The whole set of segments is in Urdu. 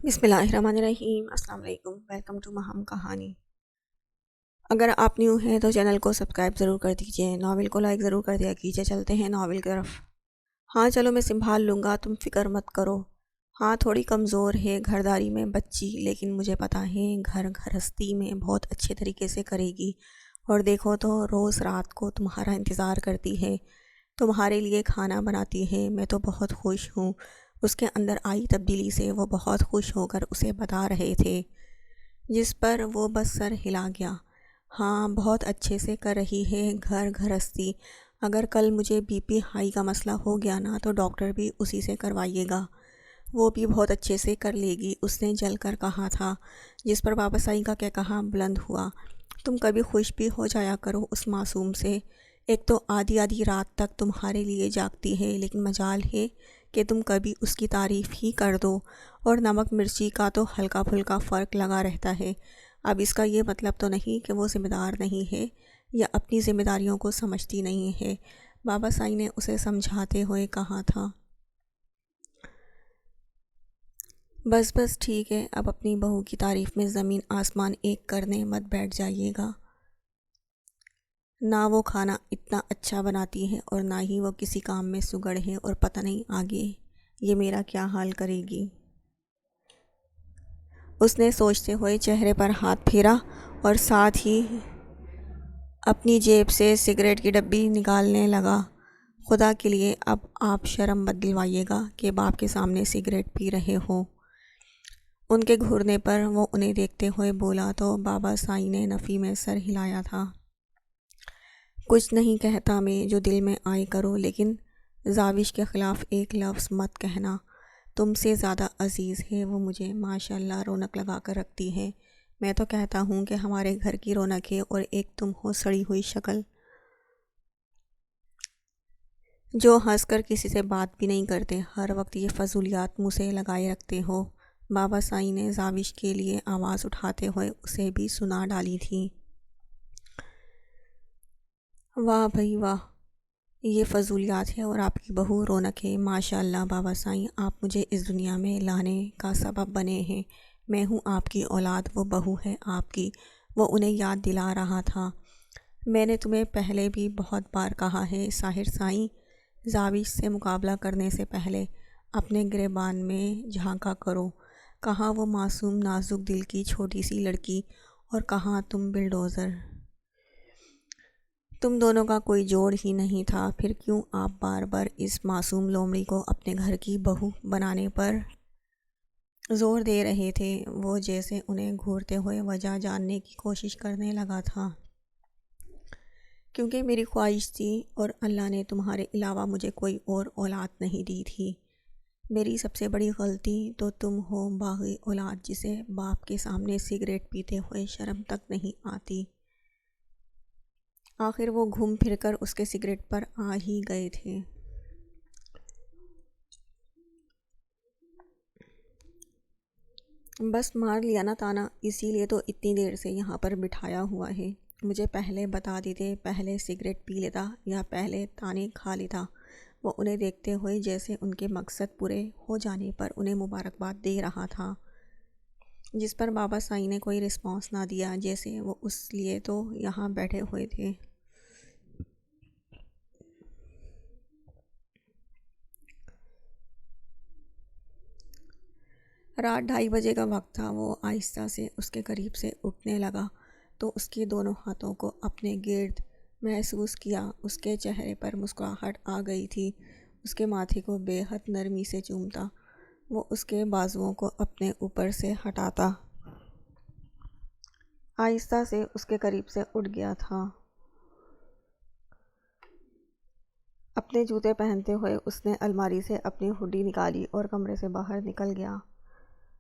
بسم اللہ الرحمن الرحیم۔ السلام علیکم، ویلکم ٹو مہم کہانی۔ اگر آپ نیو ہیں تو چینل کو سبسکرائب ضرور کر دیجئے، ناول کو لائک ضرور کر دیا کیجئے۔ چلتے ہیں ناول کی طرف۔ ہاں چلو میں سنبھال لوں گا، تم فکر مت کرو۔ ہاں تھوڑی کمزور ہے گھرداری میں بچی، لیکن مجھے پتا ہے گھر گھرستی میں بہت اچھے طریقے سے کرے گی۔ اور دیکھو تو روز رات کو تمہارا انتظار کرتی ہے، تمہارے لیے کھانا بناتی ہے۔ میں تو بہت خوش ہوں۔ اس کے اندر آئی تبدیلی سے وہ بہت خوش ہو کر اسے بتا رہے تھے، جس پر وہ بس سر ہلا گیا۔ ہاں بہت اچھے سے کر رہی ہے گھر گھرستی۔ اگر کل مجھے بی پی ہائی کا مسئلہ ہو گیا نا تو ڈاکٹر بھی اسی سے کروائیے گا، وہ بھی بہت اچھے سے کر لے گی، اس نے جل کر کہا تھا، جس پر بابا سائی کا کیا کہا بلند ہوا۔ تم کبھی خوش بھی ہو جایا کرو اس معصوم سے۔ ایک تو آدھی آدھی رات تک تمہارے لیے جاگتی ہے، لیکن مجال ہے کہ تم کبھی اس کی تعریف ہی کر دو۔ اور نمک مرچی کا تو ہلکا پھلکا فرق لگا رہتا ہے۔ اب اس کا یہ مطلب تو نہیں کہ وہ ذمہ دار نہیں ہے یا اپنی ذمہ داریوں کو سمجھتی نہیں ہے، بابا سائی نے اسے سمجھاتے ہوئے کہا تھا۔ بس بس ٹھیک ہے، اب اپنی بہو کی تعریف میں زمین آسمان ایک کرنے مت بیٹھ جائیے گا۔ نہ وہ کھانا اتنا اچھا بناتی ہے اور نہ ہی وہ کسی کام میں سگڑ ہے، اور پتہ نہیں آگے یہ میرا کیا حال کرے گی۔ اس نے سوچتے ہوئے چہرے پر ہاتھ پھیرا اور ساتھ ہی اپنی جیب سے سگریٹ کی ڈبی نکالنے لگا۔ خدا کے لیے اب آپ شرم مت دلوائیے گا کہ باپ کے سامنے سگریٹ پی رہے ہو۔ ان کے گھرنے پر وہ انہیں دیکھتے ہوئے بولا تو بابا سائی نے نفی میں سر ہلایا تھا۔ کچھ نہیں کہتا میں، جو دل میں آئے کرو، لیکن زاوش کے خلاف ایک لفظ مت کہنا۔ تم سے زیادہ عزیز ہے وہ مجھے، ماشاءاللہ رونق لگا کر رکھتی ہے۔ میں تو کہتا ہوں کہ ہمارے گھر کی رونق ہے، اور ایک تم ہو سڑی ہوئی شکل، جو ہنس کر کسی سے بات بھی نہیں کرتے، ہر وقت یہ فضولیات منہ سے لگائے رکھتے ہو۔ بابا سائی نے زاوش کے لیے آواز اٹھاتے ہوئے اسے بھی سنا ڈالی تھی۔ واہ بھئی واہ، یہ فضولیات ہے اور آپ کی بہو رونق ہے۔ ماشاءاللہ بابا سائی، آپ مجھے اس دنیا میں لانے کا سبب بنے ہیں۔ میں ہوں آپ کی اولاد، وہ بہو ہے آپ کی۔ وہ انہیں یاد دلا رہا تھا۔ میں نے تمہیں پہلے بھی بہت بار کہا ہے ساحر سائیں، زاوش سے مقابلہ کرنے سے پہلے اپنے گریبان میں جھانکا کرو۔ کہاں وہ معصوم نازک دل کی چھوٹی سی لڑکی، اور کہاں تم بلڈوزر۔ تم دونوں کا کوئی جوڑ ہی نہیں تھا، پھر کیوں آپ بار بار اس معصوم لومڑی کو اپنے گھر کی بہو بنانے پر زور دے رہے تھے؟ وہ جیسے انہیں گھورتے ہوئے وجہ جاننے کی کوشش کرنے لگا تھا۔ کیونکہ میری خواہش تھی، اور اللہ نے تمہارے علاوہ مجھے کوئی اور اولاد نہیں دی تھی۔ میری سب سے بڑی غلطی تو تم ہو باغی اولاد، جسے باپ کے سامنے سگریٹ پیتے ہوئے شرم تک نہیں آتی۔ آخر وہ گھوم پھر کر اس کے سگریٹ پر آ ہی گئے تھے۔ بس مار لیا نا تانا، اسی لیے تو اتنی دیر سے یہاں پر بٹھایا ہوا ہے۔ مجھے پہلے بتا دیتے، پہلے سگریٹ پی لیتا یا پہلے تانے کھا لیتا۔ وہ انہیں دیکھتے ہوئے جیسے ان کے مقصد پورے ہو جانے پر انہیں مبارکباد دے رہا تھا، جس پر بابا سائی نے کوئی رسپانس نہ دیا، جیسے وہ اس لیے تو یہاں بیٹھے ہوئے تھے۔ رات 2:30 بجے کا وقت تھا۔ وہ آہستہ سے اس کے قریب سے اٹھنے لگا تو اس کے دونوں ہاتھوں کو اپنے گرد محسوس کیا۔ اس کے چہرے پر مسکراہٹ آ گئی تھی۔ اس کے ماتھے کو بے حد نرمی سے چومتا، وہ اس کے بازوؤں کو اپنے اوپر سے ہٹاتا، آہستہ سے اس کے قریب سے اٹھ گیا تھا۔ اپنے جوتے پہنتے ہوئے اس نے الماری سے اپنی ہڈی نکالی اور کمرے سے باہر نکل گیا۔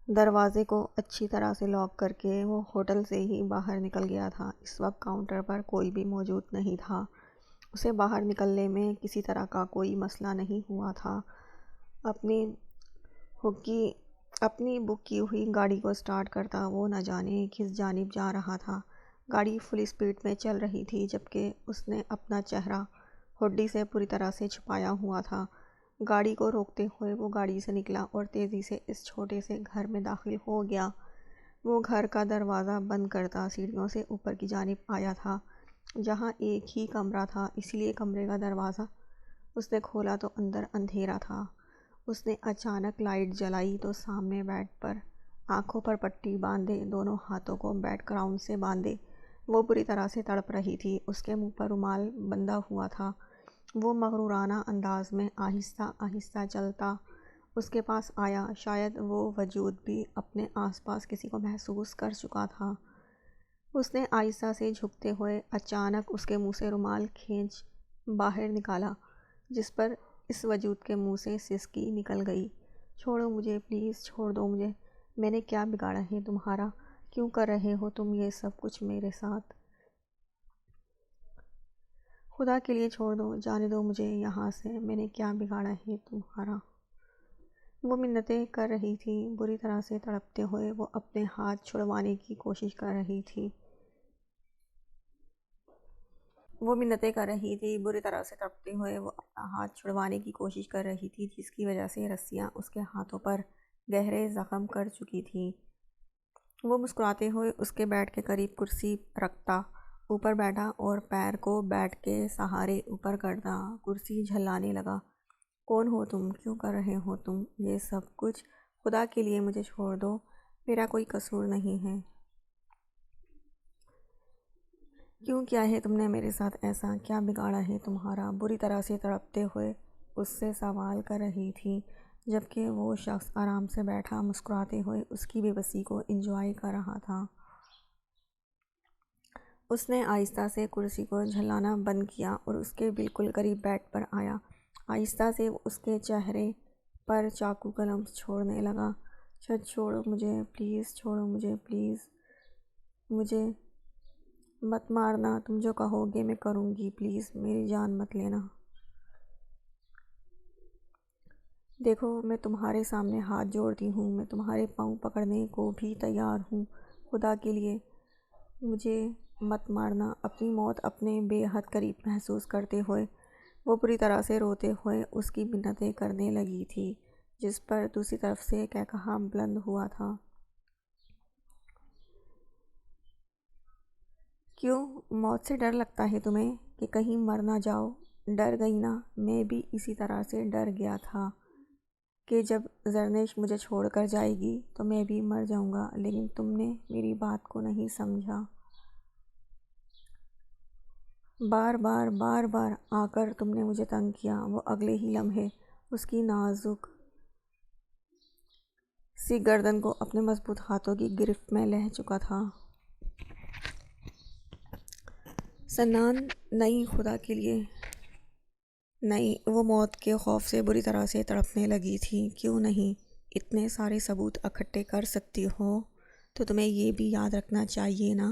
دروازے کو اچھی طرح سے لاک کر کے وہ ہوٹل سے ہی باہر نکل گیا تھا۔ اس وقت کاؤنٹر پر کوئی بھی موجود نہیں تھا۔ اسے باہر نکلنے میں کسی طرح کا کوئی مسئلہ نہیں ہوا تھا۔ اپنی بک کی ہوئی گاڑی کو سٹارٹ کرتا وہ نہ جانے کس جانب جا رہا تھا۔ گاڑی فل سپیڈ میں چل رہی تھی، جبکہ اس نے اپنا چہرہ ہڈی سے پوری طرح سے چھپایا ہوا تھا۔ گاڑی کو روکتے ہوئے وہ گاڑی سے نکلا اور تیزی سے اس چھوٹے سے گھر میں داخل ہو گیا۔ وہ گھر کا دروازہ بند کرتا سیڑھیوں سے اوپر کی جانب آیا تھا، جہاں ایک ہی کمرہ تھا، اس لیے کمرے کا دروازہ اس نے کھولا تو اندر اندھیرا تھا۔ اس نے اچانک لائٹ جلائی تو سامنے بیڈ پر آنکھوں پر پٹی باندھے دونوں ہاتھوں کو بیڈ گراؤنڈ سے باندھے وہ بری طرح سے تڑپ رہی تھی۔ اس کے منہ پر رومال بندھا ہوا تھا۔ وہ مغرورانہ انداز میں آہستہ آہستہ چلتا اس کے پاس آیا۔ شاید وہ وجود بھی اپنے آس پاس کسی کو محسوس کر چکا تھا۔ اس نے آہستہ سے جھکتے ہوئے اچانک اس کے منہ سے رومال کھینچ باہر نکالا، جس پر اس وجود کے منہ سے سسکی نکل گئی۔ چھوڑو مجھے، پلیز چھوڑ دو مجھے، میں نے کیا بگاڑا ہے تمہارا؟ کیوں کر رہے ہو تم یہ سب کچھ میرے ساتھ؟ خدا کے لیے چھوڑ دو، جانے دو مجھے یہاں سے، میں نے کیا بگاڑا ہے تمہارا؟ وہ منتیں کر رہی تھی، بری طرح سے تڑپتے ہوئے وہ اپنے ہاتھ چھڑوانے کی کوشش کر رہی تھی۔ وہ منتیں کر رہی تھی، بری طرح سے تڑپتے ہوئے وہ اپنا ہاتھ چھڑوانے کی کوشش کر رہی تھی، جس کی وجہ سے رسیاں اس کے ہاتھوں پر گہرے زخم کر چکی تھیں۔ وہ مسکراتے ہوئے اس کے بیڈ کے قریب کرسی رکھتا اوپر بیٹھا اور پیر کو بیڈ کے سہارے اوپر کرتا کرسی جھلانے لگا۔ کون ہو تم؟ کیوں کر رہے ہو تم یہ سب کچھ؟ خدا کے لیے مجھے چھوڑ دو، میرا کوئی قصور نہیں ہے۔ کیوں کیا ہے تم نے میرے ساتھ ایسا؟ کیا بگاڑا ہے تمہارا؟ بری طرح سے تڑپتے ہوئے اس سے سوال کر رہی تھی، جبکہ وہ شخص آرام سے بیٹھا مسکراتے ہوئے اس کی بے بسی کو انجوائے کر رہا تھا۔ اس نے آہستہ سے کرسی کو جھلانا بند کیا اور اس کے بالکل قریب بیڈ پر آیا۔ آہستہ سے وہ اس کے چہرے پر چاقو کا لمس چھوڑنے لگا۔ چھوڑو مجھے، پلیز چھوڑو مجھے، پلیز مجھے مت مارنا، تم جو کہو گے میں کروں گی، پلیز میری جان مت لینا۔ دیکھو میں تمہارے سامنے ہاتھ جوڑتی ہوں، میں تمہارے پاؤں پکڑنے کو بھی تیار ہوں، خدا کے لیے مجھے مت مارنا۔ اپنی موت اپنے بے حد قریب محسوس کرتے ہوئے وہ بری طرح سے روتے ہوئے اس کی منتیں کرنے لگی تھی، جس پر دوسری طرف سے قہقہا بلند ہوا تھا۔ کیوں موت سے ڈر لگتا ہے تمہیں کہ کہیں مر نہ جاؤ؟ ڈر گئی نا؟ میں بھی اسی طرح سے ڈر گیا تھا کہ جب زرنیش مجھے چھوڑ کر جائے گی تو میں بھی مر جاؤں گا، لیکن تم نے میری بات کو نہیں سمجھا۔ بار بار آ کر تم نے مجھے تنگ کیا۔ وہ اگلے ہی لمحے اس کی نازک سی گردن کو اپنے مضبوط ہاتھوں کی گرفت میں لے چکا تھا۔ سنان نہیں، خدا کے لیے نہیں۔ وہ موت کے خوف سے بری طرح سے تڑپنے لگی تھی۔ کیوں نہیں؟ اتنے سارے ثبوت اکٹھے کر سکتی ہو تو تمہیں یہ بھی یاد رکھنا چاہیے نا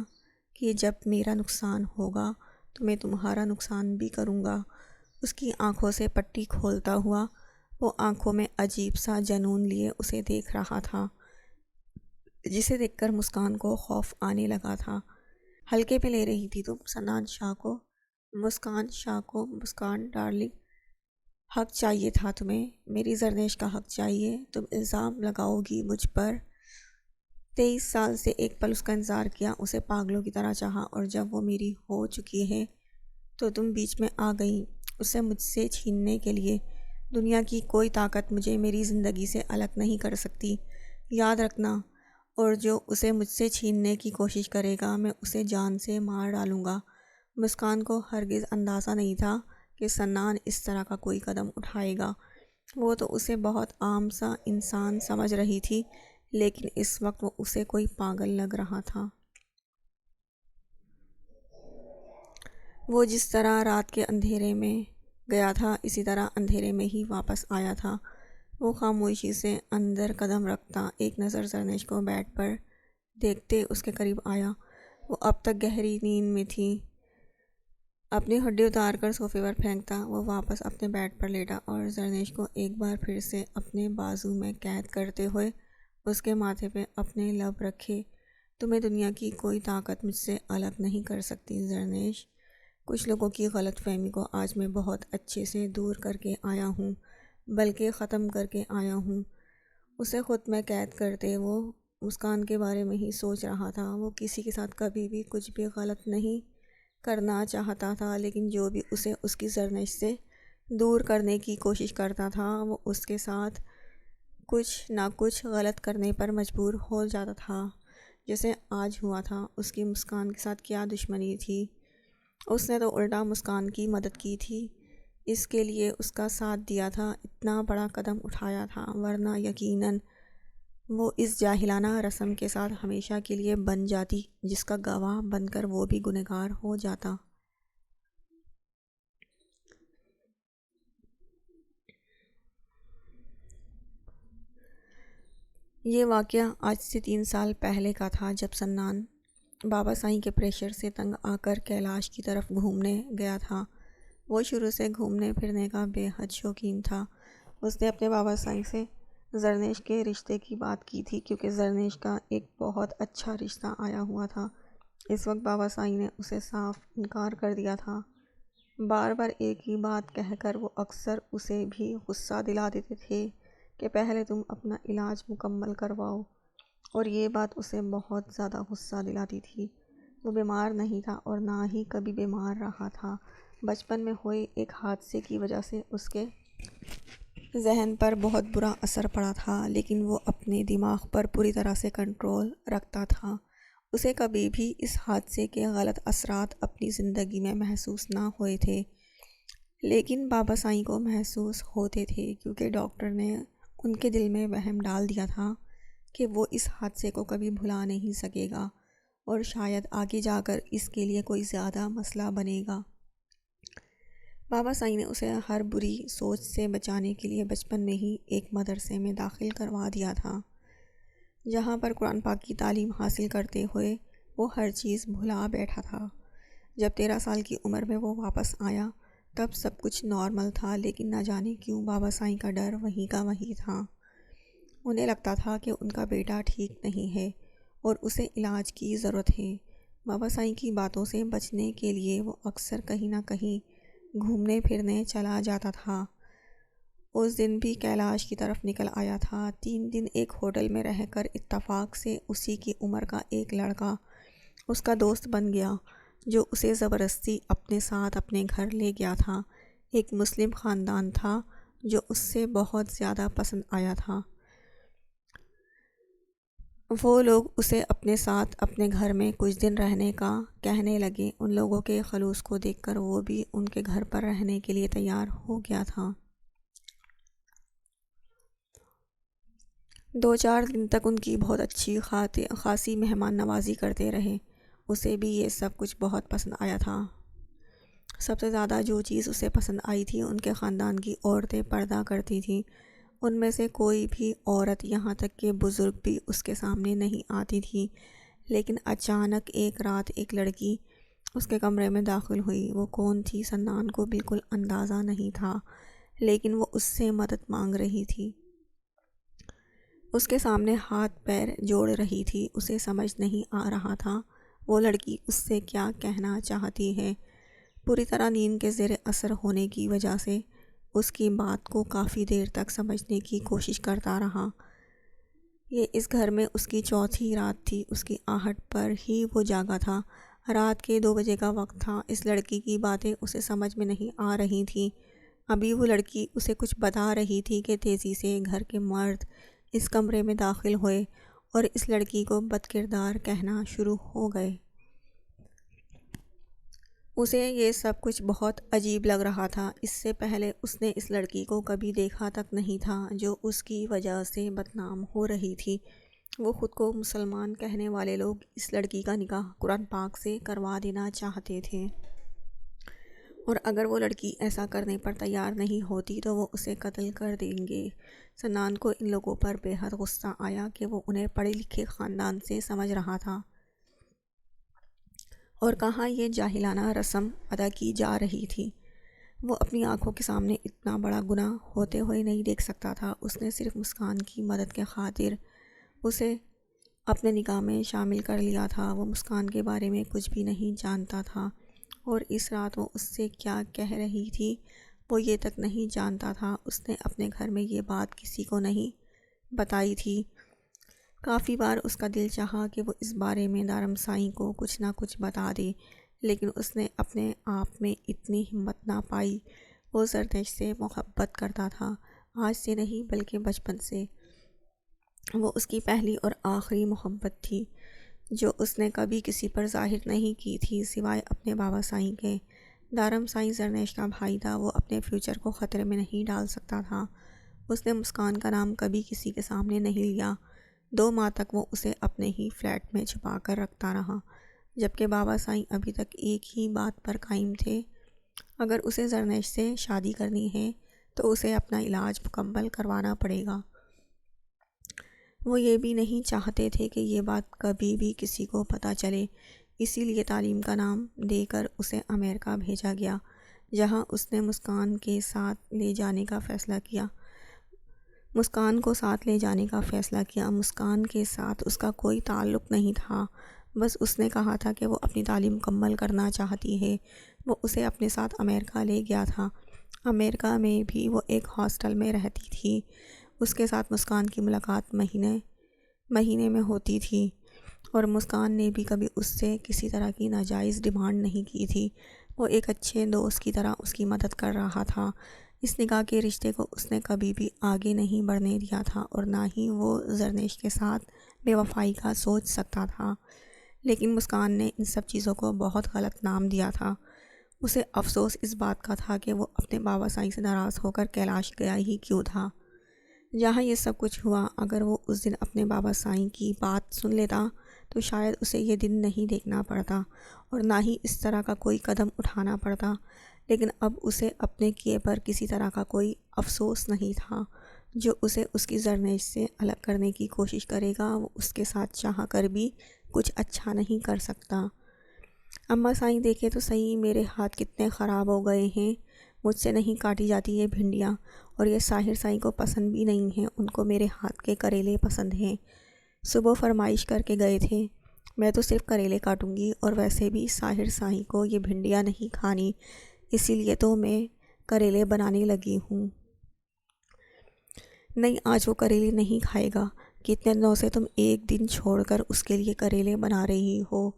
کہ جب میرا نقصان ہوگا تو میں تمہارا نقصان بھی کروں گا۔ اس کی آنکھوں سے پٹی کھولتا ہوا وہ آنکھوں میں عجیب سا جنون لیے اسے دیکھ رہا تھا، جسے دیکھ کر مسکان کو خوف آنے لگا تھا۔ ہلکے میں لے رہی تھی تم سنان شاہ کو؟ مسکان شاہ کو؟ مسکان ڈارلنگ، حق چاہیے تھا تمہیں، میری زرنیش کا حق چاہیے۔ تم الزام لگاؤ گی مجھ پر؟ 23 سال سے ایک پل اس کا انتظار کیا، اسے پاگلوں کی طرح چاہا، اور جب وہ میری ہو چکی ہے تو تم بیچ میں آ گئی اسے مجھ سے چھیننے کے لیے۔ دنیا کی کوئی طاقت مجھے میری زندگی سے الگ نہیں کر سکتی، یاد رکھنا، اور جو اسے مجھ سے چھیننے کی کوشش کرے گا میں اسے جان سے مار ڈالوں گا۔ مسکان کو ہرگز اندازہ نہیں تھا کہ سنان اس طرح کا کوئی قدم اٹھائے گا۔ وہ تو اسے بہت عام سا انسان سمجھ رہی تھی، لیکن اس وقت وہ اسے کوئی پاگل لگ رہا تھا۔ وہ جس طرح رات کے اندھیرے میں گیا تھا اسی طرح اندھیرے میں ہی واپس آیا تھا۔ وہ خاموشی سے اندر قدم رکھتا ایک نظر زرنیش کو بیڈ پر دیکھتے اس کے قریب آیا۔ وہ اب تک گہری نیند میں تھی۔ اپنی ہڈی اتار کر صوفے پر پھینکتا وہ واپس اپنے بیڈ پر لیٹا اور زرنیش کو ایک بار پھر سے اپنے بازو میں قید کرتے ہوئے اس کے ماتھے پہ اپنے لب رکھے۔ تمہیں دنیا کی کوئی طاقت مجھ سے الگ نہیں کر سکتی زرنیش۔ کچھ لوگوں کی غلط فہمی کو آج میں بہت اچھے سے دور کر کے آیا ہوں۔ بلکہ ختم کر کے آیا ہوں۔ اسے خود میں قید کرتے وہ مسکان کے بارے میں ہی سوچ رہا تھا۔ وہ کسی کے ساتھ کبھی بھی کچھ بھی غلط نہیں کرنا چاہتا تھا، لیکن جو بھی اسے اس کی سرنوشت سے دور کرنے کی کوشش کرتا تھا وہ اس کے ساتھ کچھ نہ کچھ غلط کرنے پر مجبور ہو جاتا تھا، جیسے آج ہوا تھا۔ اس کی مسکان کے ساتھ کیا دشمنی تھی؟ اس نے تو الٹا مسکان کی مدد کی تھی، اس کے لیے اس کا ساتھ دیا تھا، اتنا بڑا قدم اٹھایا تھا، ورنہ یقیناً وہ اس جاہلانہ رسم کے ساتھ ہمیشہ کے لیے بن جاتی، جس کا گواہ بن کر وہ بھی گنہگار ہو جاتا۔ یہ واقعہ آج سے 3 سال پہلے کا تھا، جب سنان بابا سائیں کے پریشر سے تنگ آ کر کیلاش کی طرف گھومنے گیا تھا۔ وہ شروع سے گھومنے پھرنے کا بے حد شوقین تھا۔ اس نے اپنے بابا سائیں سے زرنیش کے رشتے کی بات کی تھی، کیونکہ زرنیش کا ایک بہت اچھا رشتہ آیا ہوا تھا۔ اس وقت بابا سائیں نے اسے صاف انکار کر دیا تھا۔ بار بار ایک ہی بات کہہ کر وہ اکثر اسے بھی غصہ دلا دیتے تھے کہ پہلے تم اپنا علاج مکمل کرواؤ، اور یہ بات اسے بہت زیادہ غصہ دلاتی تھی۔ وہ بیمار نہیں تھا اور نہ ہی کبھی بیمار رہا تھا۔ بچپن میں ہوئے ایک حادثے کی وجہ سے اس کے ذہن پر بہت برا اثر پڑا تھا، لیکن وہ اپنے دماغ پر پوری طرح سے کنٹرول رکھتا تھا۔ اسے کبھی بھی اس حادثے کے غلط اثرات اپنی زندگی میں محسوس نہ ہوئے تھے، لیکن بابا سائیں کو محسوس ہوتے تھے، کیونکہ ڈاکٹر نے ان کے دل میں وہم ڈال دیا تھا کہ وہ اس حادثے کو کبھی بھلا نہیں سکے گا، اور شاید آگے جا کر اس کے لیے کوئی زیادہ مسئلہ بنے گا۔ بابا سائیں نے اسے ہر بری سوچ سے بچانے کے لیے بچپن میں ہی ایک مدرسے میں داخل کروا دیا تھا، جہاں پر قرآن پاک کی تعلیم حاصل کرتے ہوئے وہ ہر چیز بھلا بیٹھا تھا۔ جب 13 سال کی عمر میں وہ واپس آیا تب سب کچھ نارمل تھا، لیکن نہ جانے کیوں بابا سائیں کا ڈر وہیں کا وہیں تھا۔ انہیں لگتا تھا کہ ان کا بیٹا ٹھیک نہیں ہے اور اسے علاج کی ضرورت ہے۔ بابا سائیں کی باتوں سے بچنے کے لیے وہ اکثر کہیں نہ کہیں گھومنے پھرنے چلا جاتا تھا۔ اس دن بھی کیلاش کی طرف نکل آیا تھا۔ 3 دن ایک ہوٹل میں رہ کر اتفاق سے اسی کی عمر کا ایک لڑکا اس کا دوست بن گیا، جو اسے زبردستی اپنے ساتھ اپنے گھر لے گیا تھا۔ ایک مسلم خاندان تھا جو اس سے بہت زیادہ پسند آیا تھا۔ وہ لوگ اسے اپنے ساتھ اپنے گھر میں کچھ دن رہنے کا کہنے لگے۔ ان لوگوں کے خلوص کو دیکھ کر وہ بھی ان کے گھر پر رہنے کے لیے تیار ہو گیا تھا۔ 2-4 دن تک ان کی بہت اچھی خاصی مہمان نوازی کرتے رہے۔ اسے بھی یہ سب کچھ بہت پسند آیا تھا۔ سب سے زیادہ جو چیز اسے پسند آئی تھی، ان کے خاندان کی عورتیں پردہ کرتی تھیں۔ ان میں سے کوئی بھی عورت، یہاں تک کہ بزرگ بھی، اس کے سامنے نہیں آتی تھی، لیکن اچانک ایک رات ایک لڑکی اس کے کمرے میں داخل ہوئی۔ وہ کون تھی سنان کو بالکل اندازہ نہیں تھا، لیکن وہ اس سے مدد مانگ رہی تھی، اس کے سامنے ہاتھ پیر جوڑ رہی تھی۔ اسے سمجھ نہیں آ رہا تھا وہ لڑکی اس سے کیا کہنا چاہتی ہے۔ پوری طرح نیند کے زیر اثر ہونے کی وجہ سے اس کی بات کو کافی دیر تک سمجھنے کی کوشش کرتا رہا۔ یہ اس گھر میں اس کی 4تھی رات تھی۔ اس کی آہٹ پر ہی وہ جاگا تھا۔ رات کے 2 بجے کا وقت تھا۔ اس لڑکی کی باتیں اسے سمجھ میں نہیں آ رہی تھیں۔ ابھی وہ لڑکی اسے کچھ بتا رہی تھی کہ تیزی سے گھر کے مرد اس کمرے میں داخل ہوئے اور اس لڑکی کو بد کردار کہنا شروع ہو گئے۔ اسے یہ سب کچھ بہت عجیب لگ رہا تھا۔ اس سے پہلے اس نے اس لڑکی کو کبھی دیکھا تک نہیں تھا، جو اس کی وجہ سے بدنام ہو رہی تھی۔ وہ خود کو مسلمان کہنے والے لوگ اس لڑکی کا نکاح قرآن پاک سے کروا دینا چاہتے تھے، اور اگر وہ لڑکی ایسا کرنے پر تیار نہیں ہوتی تو وہ اسے قتل کر دیں گے۔ سنان کو ان لوگوں پر بے حد غصہ آیا کہ وہ انہیں پڑھے لکھے خاندان سے سمجھ رہا تھا، اور کہاں یہ جاہلانہ رسم ادا کی جا رہی تھی۔ وہ اپنی آنکھوں کے سامنے اتنا بڑا گناہ ہوتے ہوئے نہیں دیکھ سکتا تھا۔ اس نے صرف مسکان کی مدد کے خاطر اسے اپنے نکاح میں شامل کر لیا تھا۔ وہ مسکان کے بارے میں کچھ بھی نہیں جانتا تھا، اور اس رات وہ اس سے کیا کہہ رہی تھی وہ یہ تک نہیں جانتا تھا، اس نے اپنے گھر میں یہ بات کسی کو نہیں بتائی تھی۔ کافی بار اس کا دل چاہا کہ وہ اس بارے میں دارم سائیں کو کچھ نہ کچھ بتا دے، لیکن اس نے اپنے آپ میں اتنی ہمت نہ پائی۔ وہ زرنیش سے محبت کرتا تھا، آج سے نہیں بلکہ بچپن سے۔ وہ اس کی پہلی اور آخری محبت تھی، جو اس نے کبھی کسی پر ظاہر نہیں کی تھی سوائے اپنے بابا سائیں کے۔ دارم سائیں زرنیش کا بھائی تھا، وہ اپنے فیوچر کو خطرے میں نہیں ڈال سکتا تھا۔ اس نے مسکان کا نام کبھی کسی کے سامنے نہیں لیا۔ 2 ماہ تک وہ اسے اپنے ہی فلیٹ میں چھپا کر رکھتا رہا، جبکہ بابا سائیں ابھی تک ایک ہی بات پر قائم تھے، اگر اسے زرنیش سے شادی کرنی ہے تو اسے اپنا علاج مکمل کروانا پڑے گا۔ وہ یہ بھی نہیں چاہتے تھے کہ یہ بات کبھی بھی کسی کو پتہ چلے، اسی لیے تعلیم کا نام دے کر اسے امریکہ بھیجا گیا، جہاں اس نے مسکان کے ساتھ لے جانے کا فیصلہ کیا۔ مسکان کو ساتھ لے جانے کا فیصلہ کیا۔ مسکان کے ساتھ اس کا کوئی تعلق نہیں تھا، بس اس نے کہا تھا کہ وہ اپنی تعلیم مکمل کرنا چاہتی ہے۔ وہ اسے اپنے ساتھ امریکہ لے گیا تھا۔ امریکہ میں بھی وہ ایک ہاسٹل میں رہتی تھی۔ اس کے ساتھ مسکان کی ملاقات مہینے میں ہوتی تھی، اور مسکان نے بھی کبھی اس سے کسی طرح کی ناجائز ڈیمانڈ نہیں کی تھی۔ وہ ایک اچھے دوست کی طرح اس کی مدد کر رہا تھا۔ اس نکاح کے رشتے کو اس نے کبھی بھی آگے نہیں بڑھنے دیا تھا، اور نہ ہی وہ زرنیش کے ساتھ بے وفائی کا سوچ سکتا تھا، لیکن مسکان نے ان سب چیزوں کو بہت غلط نام دیا تھا۔ اسے افسوس اس بات کا تھا کہ وہ اپنے بابا سائیں سے ناراض ہو کر کیلاش گیا ہی کیوں تھا، جہاں یہ سب کچھ ہوا۔ اگر وہ اس دن اپنے بابا سائیں کی بات سن لیتا تو شاید اسے یہ دن نہیں دیکھنا پڑتا، اور نہ ہی اس طرح کا کوئی قدم اٹھانا پڑتا، لیکن اب اسے اپنے کیے پر کسی طرح کا کوئی افسوس نہیں تھا۔ جو اسے اس کی زرنیش سے الگ کرنے کی کوشش کرے گا، وہ اس کے ساتھ چاہ کر بھی کچھ اچھا نہیں کر سکتا۔ اماں سائیں دیکھے تو صحیح، میرے ہاتھ کتنے خراب ہو گئے ہیں، مجھ سے نہیں کاٹی جاتی یہ بھنڈیاں، اور یہ ساحر سائیں کو پسند بھی نہیں ہیں، ان کو میرے ہاتھ کے کریلے پسند ہیں۔ صبح فرمائش کر کے گئے تھے، میں تو صرف کریلے کاٹوں گی، اور ویسے بھی ساحر سائیں کو یہ بھنڈیاں نہیں کھانی، اسی لیے تو میں کریلے بنانے لگی ہوں۔ نہیں، آج وہ کریلے نہیں کھائے گا، کتنے دنوں سے تم ایک دن چھوڑ کر اس کے لیے کریلے بنا رہی ہو،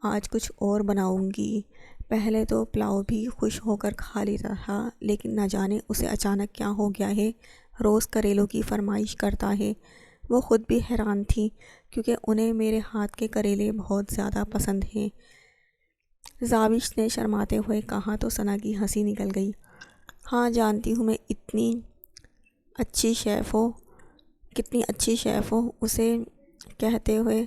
آج کچھ اور بناؤں گی۔ پہلے تو پلاؤ بھی خوش ہو کر کھا لیتا تھا، لیکن نہ جانے اسے اچانک کیا ہو گیا ہے، روز کریلوں کی فرمائش کرتا ہے۔ وہ خود بھی حیران تھی، کیونکہ انہیں میرے ہاتھ کے کریلے بہت زیادہ پسند ہیں۔ زاوش نے شرماتے ہوئے کہا تو ثنا کی ہنسی نکل گئی۔ ہاں جانتی ہوں، میں اتنی اچھی شیف ہو، اسے کہتے ہوئے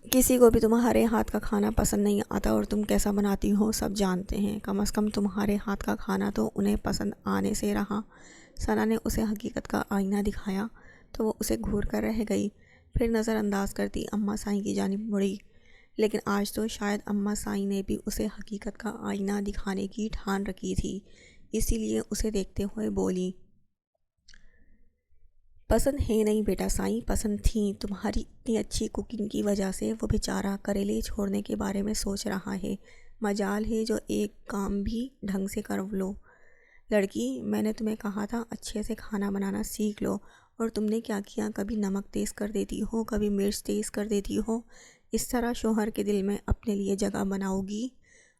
کسی کو بھی تمہارے ہاتھ کا کھانا پسند نہیں آتا، اور تم کیسا بناتی ہو سب جانتے ہیں، کم از کم تمہارے ہاتھ کا کھانا تو انہیں پسند آنے سے رہا۔ ثنا نے اسے حقیقت کا آئینہ دکھایا تو وہ اسے گھور کر رہ گئی، پھر نظر انداز کرتی اماں سائیں کی جانب مڑی، لیکن آج تو شاید اماں سائیں نے بھی اسے حقیقت کا آئینہ دکھانے کی ٹھان رکھی تھی، اسی لیے اسے دیکھتے ہوئے بولی، پسند ہے نہیں بیٹا سائیں، پسند تھیں، تمہاری اتنی اچھی کوکنگ کی وجہ سے وہ بیچارہ کریلے چھوڑنے کے بارے میں سوچ رہا ہے، مجال ہے جو ایک کام بھی ڈھنگ سے کر لو۔ لڑکی، میں نے تمہیں کہا تھا اچھے سے کھانا بنانا سیکھ لو، اور تم نے کیا کیا، کبھی نمک تیز کر دیتی ہو، کبھی مرچ تیز کر دیتی ہو، اس طرح شوہر کے دل میں اپنے لیے جگہ بناؤ گی؟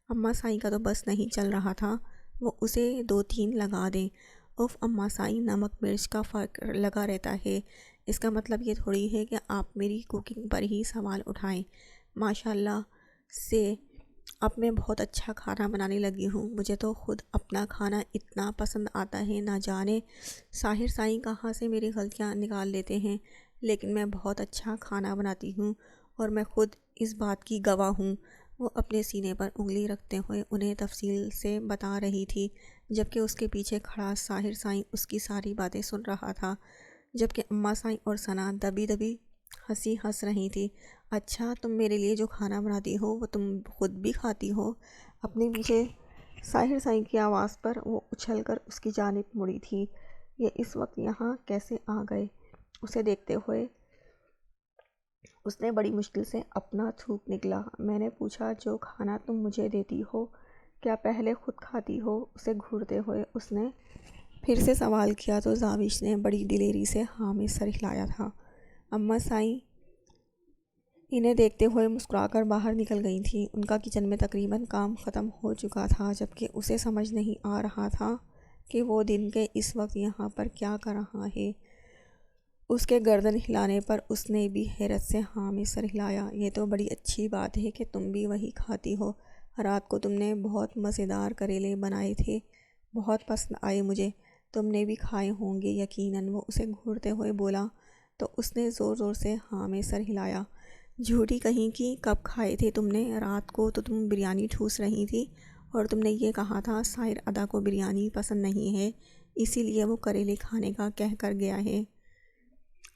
اماں سائیں کا تو بس نہیں چل رہا تھا، وہ اسے 2-3 لگا دیں۔ اف اماں سائیں، نمک مرچ کا فرق لگا رہتا ہے، اس کا مطلب یہ تھوڑی ہے کہ آپ میری کوکنگ پر ہی سوال اٹھائیں۔ ماشاءاللہ سے اب میں بہت اچھا کھانا بنانے لگی ہوں، مجھے تو خود اپنا کھانا اتنا پسند آتا ہے، نہ جانے ساحر سائیں کہاں سے میری غلطیاں نکال لیتے ہیں، لیکن میں بہت اچھا کھانا بناتی ہوں، اور میں خود اس بات کی گواہ ہوں۔ وہ اپنے سینے پر انگلی رکھتے ہوئے انہیں تفصیل سے بتا رہی تھی، جبکہ اس کے پیچھے کھڑا ساحر سائیں اس کی ساری باتیں سن رہا تھا، جبکہ اماں سائیں اور ثنا دبی دبی ہنسی ہنس رہی تھی۔ اچھا، تم میرے لیے جو کھانا بناتی ہو وہ تم خود بھی کھاتی ہو؟ اپنے پیچھے ساحر سائیں کی آواز پر وہ اچھل کر اس کی جانب مڑی تھی۔ یہ اس وقت یہاں کیسے آ گئے؟ اسے دیکھتے ہوئے اس نے بڑی مشکل سے اپنا تھوک نکلا۔ میں نے پوچھا، جو کھانا تم مجھے دیتی ہو کیا پہلے خود کھاتی ہو؟ اسے گھورتے ہوئے اس نے پھر سے سوال کیا تو زاوش نے بڑی دلیری سے ہاں میں سر ہلایا تھا۔ اماں سائیں انہیں دیکھتے ہوئے مسکرا کر باہر نکل گئی تھیں۔ ان کا کچن میں تقریباً کام ختم ہو چکا تھا، جبکہ اسے سمجھ نہیں آ رہا تھا کہ وہ دن کے اس وقت یہاں پر کیا کر رہا ہے۔ اس کے گردن ہلانے پر اس نے بھی حیرت سے ہاں میں سر ہلایا۔ یہ تو بڑی اچھی بات ہے کہ تم بھی وہی کھاتی ہو۔ رات کو تم نے بہت مزیدار کریلے بنائے تھے، بہت پسند آئے مجھے۔ تم نے بھی کھائے ہوں گے یقیناً، وہ اسے گھورتے ہوئے بولا تو اس نے زور زور سے ہاں میں سر ہلایا۔ جھوٹی کہیں کی، کب کھائے تھے تم نے؟ رات کو تو تم بریانی ٹھوس رہی تھی اور تم نے یہ کہا تھا ساحر ادا کو بریانی پسند نہیں ہے، اسی لیے وہ کریلے کھانے کا کہہ کر گیا ہے۔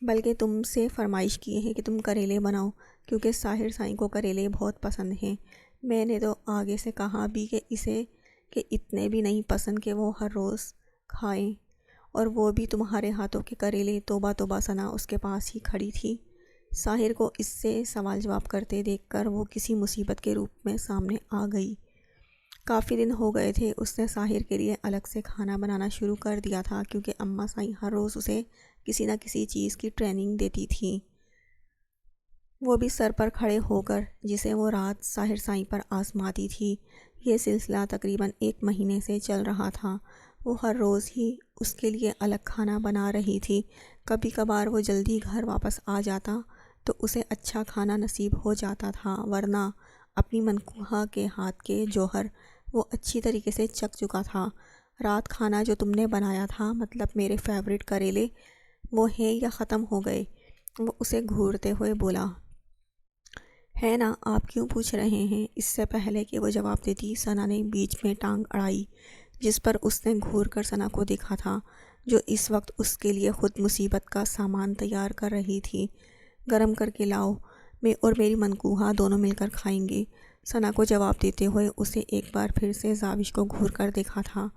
بلکہ تم سے فرمائش کی ہے کہ تم کریلے بناؤ، کیونکہ ساحر سائیں کو کریلے بہت پسند ہیں۔ میں نے تو آگے سے کہا بھی کہ اسے کہ اتنے بھی نہیں پسند کہ وہ ہر روز کھائیں، اور وہ بھی تمہارے ہاتھوں کے کریلے۔ توبہ توبہ، ثنا اس کے پاس ہی کھڑی تھی۔ ساحر کو اس سے سوال جواب کرتے دیکھ کر وہ کسی مصیبت کے روپ میں سامنے آ گئی۔ کافی دن ہو گئے تھے اس نے ساحر کے لیے الگ سے کھانا بنانا شروع کر دیا تھا، کیونکہ اماں سائیں ہر روز اسے کسی نہ کسی چیز کی ٹریننگ دیتی تھیں، وہ بھی سر پر کھڑے ہو کر، جسے وہ رات ساحر سائیں پر آزماتی تھی۔ یہ سلسلہ تقریباً 1 مہینے سے چل رہا تھا۔ وہ ہر روز ہی اس کے لیے الگ کھانا بنا رہی تھی۔ کبھی کبھار وہ جلدی گھر واپس آ جاتا تو اسے اچھا کھانا نصیب ہو جاتا تھا، ورنہ اپنی منکوہا کے ہاتھ کے جوہر وہ اچھی طریقے سے چکھ چکا تھا۔ رات کھانا جو تم نے بنایا تھا، مطلب میرے فیورٹ کریلے، وہ ہیں یا ختم ہو گئے؟ وہ اسے گھورتے ہوئے بولا۔ ہے نا، آپ کیوں پوچھ رہے ہیں؟ اس سے پہلے کہ وہ جواب دیتی، ثنا نے بیچ میں ٹانگ اڑائی، جس پر اس نے گھور کر ثنا کو دیکھا تھا، جو اس وقت اس کے لیے خود مصیبت کا سامان تیار کر رہی تھی۔ گرم کر کے لاؤ، میں اور میری منکوہا دونوں مل کر کھائیں گے۔ ثنا کو جواب دیتے ہوئے اسے ایک بار پھر سے زاوش کو گھور کر دیکھا تھا،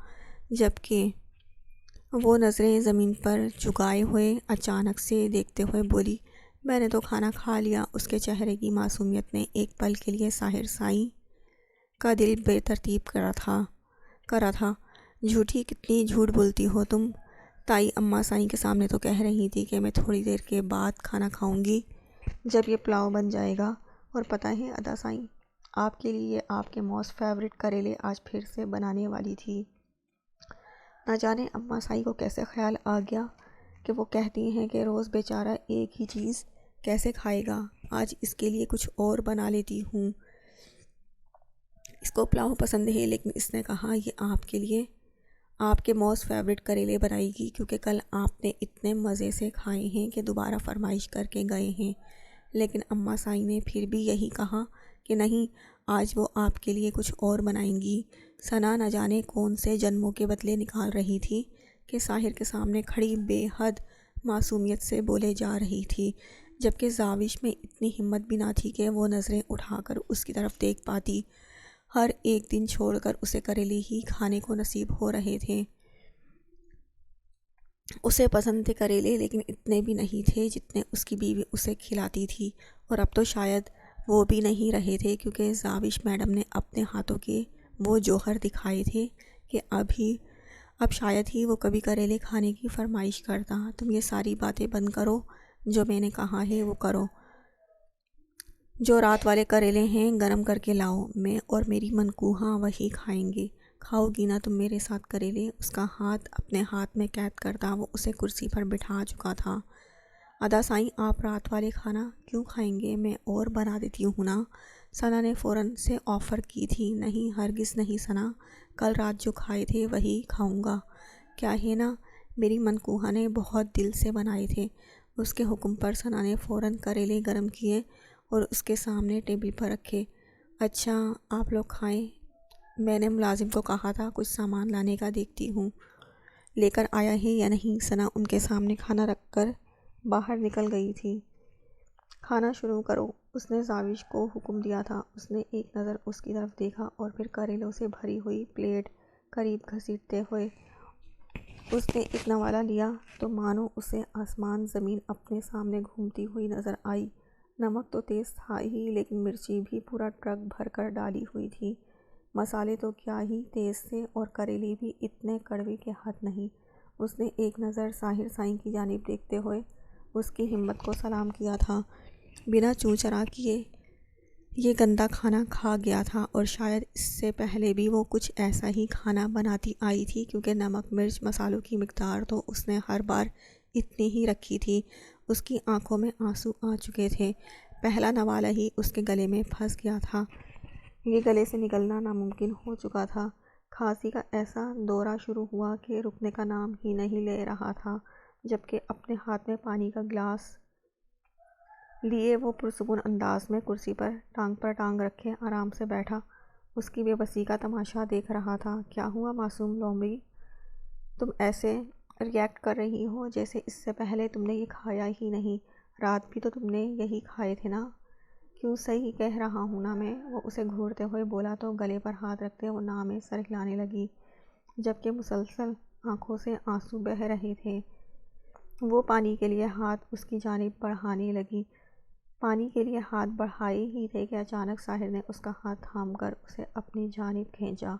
جبکہ وہ نظریں زمین پر جھکائے ہوئے اچانک سے دیکھتے ہوئے بولی، میں نے تو کھانا کھا لیا۔ اس کے چہرے کی معصومیت نے ایک پل کے لیے ساحر سائیں کا دل بے ترتیب کرا تھا۔ جھوٹی، کتنی جھوٹ بولتی ہو تم! تائی اماں سائیں کے سامنے تو کہہ رہی تھی کہ میں تھوڑی دیر کے بعد کھانا کھاؤں گی، جب یہ پلاؤ بن جائے گا۔ اور پتہ ہے ادا سائیں، آپ کے لیے آپ کے موسٹ فیورٹ کریلے آج پھر سے بنانے والی تھی۔ نہ جانے اماں سائیں کو کیسے خیال آ گیا کہ وہ کہتی ہیں کہ روز بیچارہ ایک ہی چیز کیسے کھائے گا، آج اس کے لیے کچھ اور بنا لیتی ہوں۔ اس کو پلاؤ پسند ہے، لیکن اس نے کہا یہ آپ کے لیے آپ کے موسٹ فیورٹ کریلے بنائے گی، کیونکہ کل آپ نے اتنے مزے سے کھائے ہیں کہ دوبارہ فرمائش کر کے گئے ہیں۔ لیکن اماں سائیں نے پھر بھی یہی کہا کہ نہیں، آج وہ آپ کے لیے کچھ اور بنائیں گی۔ ثنا نہ جانے کون سے جنموں کے بدلے نکال رہی تھی کہ ساحر کے سامنے کھڑی بے حد معصومیت سے بولے جا رہی تھی، جبکہ زاوش میں اتنی ہمت بھی نہ تھی کہ وہ نظریں اٹھا کر اس کی طرف دیکھ پاتی۔ ہر ایک دن چھوڑ کر اسے کریلے ہی کھانے کو نصیب ہو رہے تھے۔ اسے پسند تھے کریلے، لیکن اتنے بھی نہیں تھے جتنے اس کی بیوی اسے کھلاتی تھی، اور اب تو شاید وہ بھی نہیں رہے تھے، کیونکہ زاوش میڈم نے اپنے ہاتھوں کے وہ جوہر دکھائے تھے کہ اب شاید ہی وہ کبھی کریلے کھانے کی فرمائش کرتا۔ تم یہ ساری باتیں بند کرو، جو میں نے کہا ہے وہ کرو۔ جو رات والے کریلے ہیں گرم کر کے لاؤ، میں اور میری منکوہا وہی کھائیں گے۔ کھاؤ گی نا تم میرے ساتھ کریلے؟ اس کا ہاتھ اپنے ہاتھ میں قید کرتا وہ اسے کرسی پر بٹھا چکا تھا۔ ادا سائیں، آپ رات والے کھانا کیوں کھائیں گے؟ میں اور بنا دیتی ہوں نا، ثنا نے فوراً سے آفر کی تھی۔ نہیں، ہرگز نہیں ثنا، کل رات جو کھائے تھے وہی کھاؤں گا، کیا ہے نا؟ میری منکوہا نے بہت دل سے بنائے تھے۔ اس کے حکم پر ثنا نے فوراً کریلے گرم کیے اور اس کے سامنے ٹیبل پر رکھے۔ اچھا، آپ لوگ کھائیں، میں نے ملازم کو کہا تھا کچھ سامان لانے کا، دیکھتی ہوں لے کر آیا ہے یا نہیں۔ ثنا ان کے سامنے کھانا رکھ کر باہر نکل گئی تھی۔ کھانا شروع کرو، اس نے زاوش کو حکم دیا تھا۔ اس نے ایک نظر اس کی طرف دیکھا اور پھر کریلوں سے بھری ہوئی پلیٹ قریب گھسیٹتے ہوئے اس نے ایک نوالہ لیا تو مانو اسے آسمان زمین اپنے سامنے گھومتی ہوئی نظر آئی۔ نمک تو تیز تھا ہی لیکن مرچی بھی پورا ٹرک بھر کر ڈالی ہوئی تھی۔ مسالے تو کیا ہی تیز تھے اور کریلے بھی اتنے کڑوے کے حد نہیں۔ اس نے ایک نظر ساحر سائیں کی جانب دیکھتے ہوئے اس کی ہمت کو سلام کیا تھا۔ بنا چوں چرا کیے یہ گندا کھانا کھا گیا تھا اور شاید اس سے پہلے بھی وہ کچھ ایسا ہی کھانا بناتی آئی تھی، کیونکہ نمک مرچ مسالوں کی مقدار تو اس نے ہر بار اتنی ہی رکھی تھی۔ اس کی آنکھوں میں آنسو آ چکے تھے۔ پہلا نوالہ ہی اس کے گلے میں پھنس گیا تھا۔ یہ گلے سے نکلنا ناممکن ہو چکا تھا۔ کھانسی کا ایسا دورہ شروع ہوا کہ رکنے کا نام ہی نہیں لے رہا تھا، جبکہ اپنے ہاتھ میں پانی کا گلاس لیے وہ پرسکون انداز میں کرسی پر ٹانگ رکھے آرام سے بیٹھا اس کی بے بسی کا تماشا دیکھ رہا تھا۔ کیا ہوا معصوم لومڑی، تم ایسے ریئیکٹ کر رہی ہو جیسے اس سے پہلے تم نے یہ کھایا ہی نہیں؟ رات بھی تو تم نے یہی کھائے تھے نا؟ کیوں صحیح کہہ رہا ہوں نا میں؟ وہ اسے گھورتے ہوئے بولا تو گلے پر ہاتھ رکھتے وہ ناں میں سر ہلانے لگی، جبکہ مسلسل آنکھوں سے آنسو بہہ رہے تھے۔ وہ پانی کے لیے ہاتھ اس کی جانب بڑھانے لگی۔ پانی کے لیے ہاتھ بڑھائے ہی تھے کہ اچانک ساحر نے اس کا ہاتھ تھام کر اسے اپنی جانب کھینچا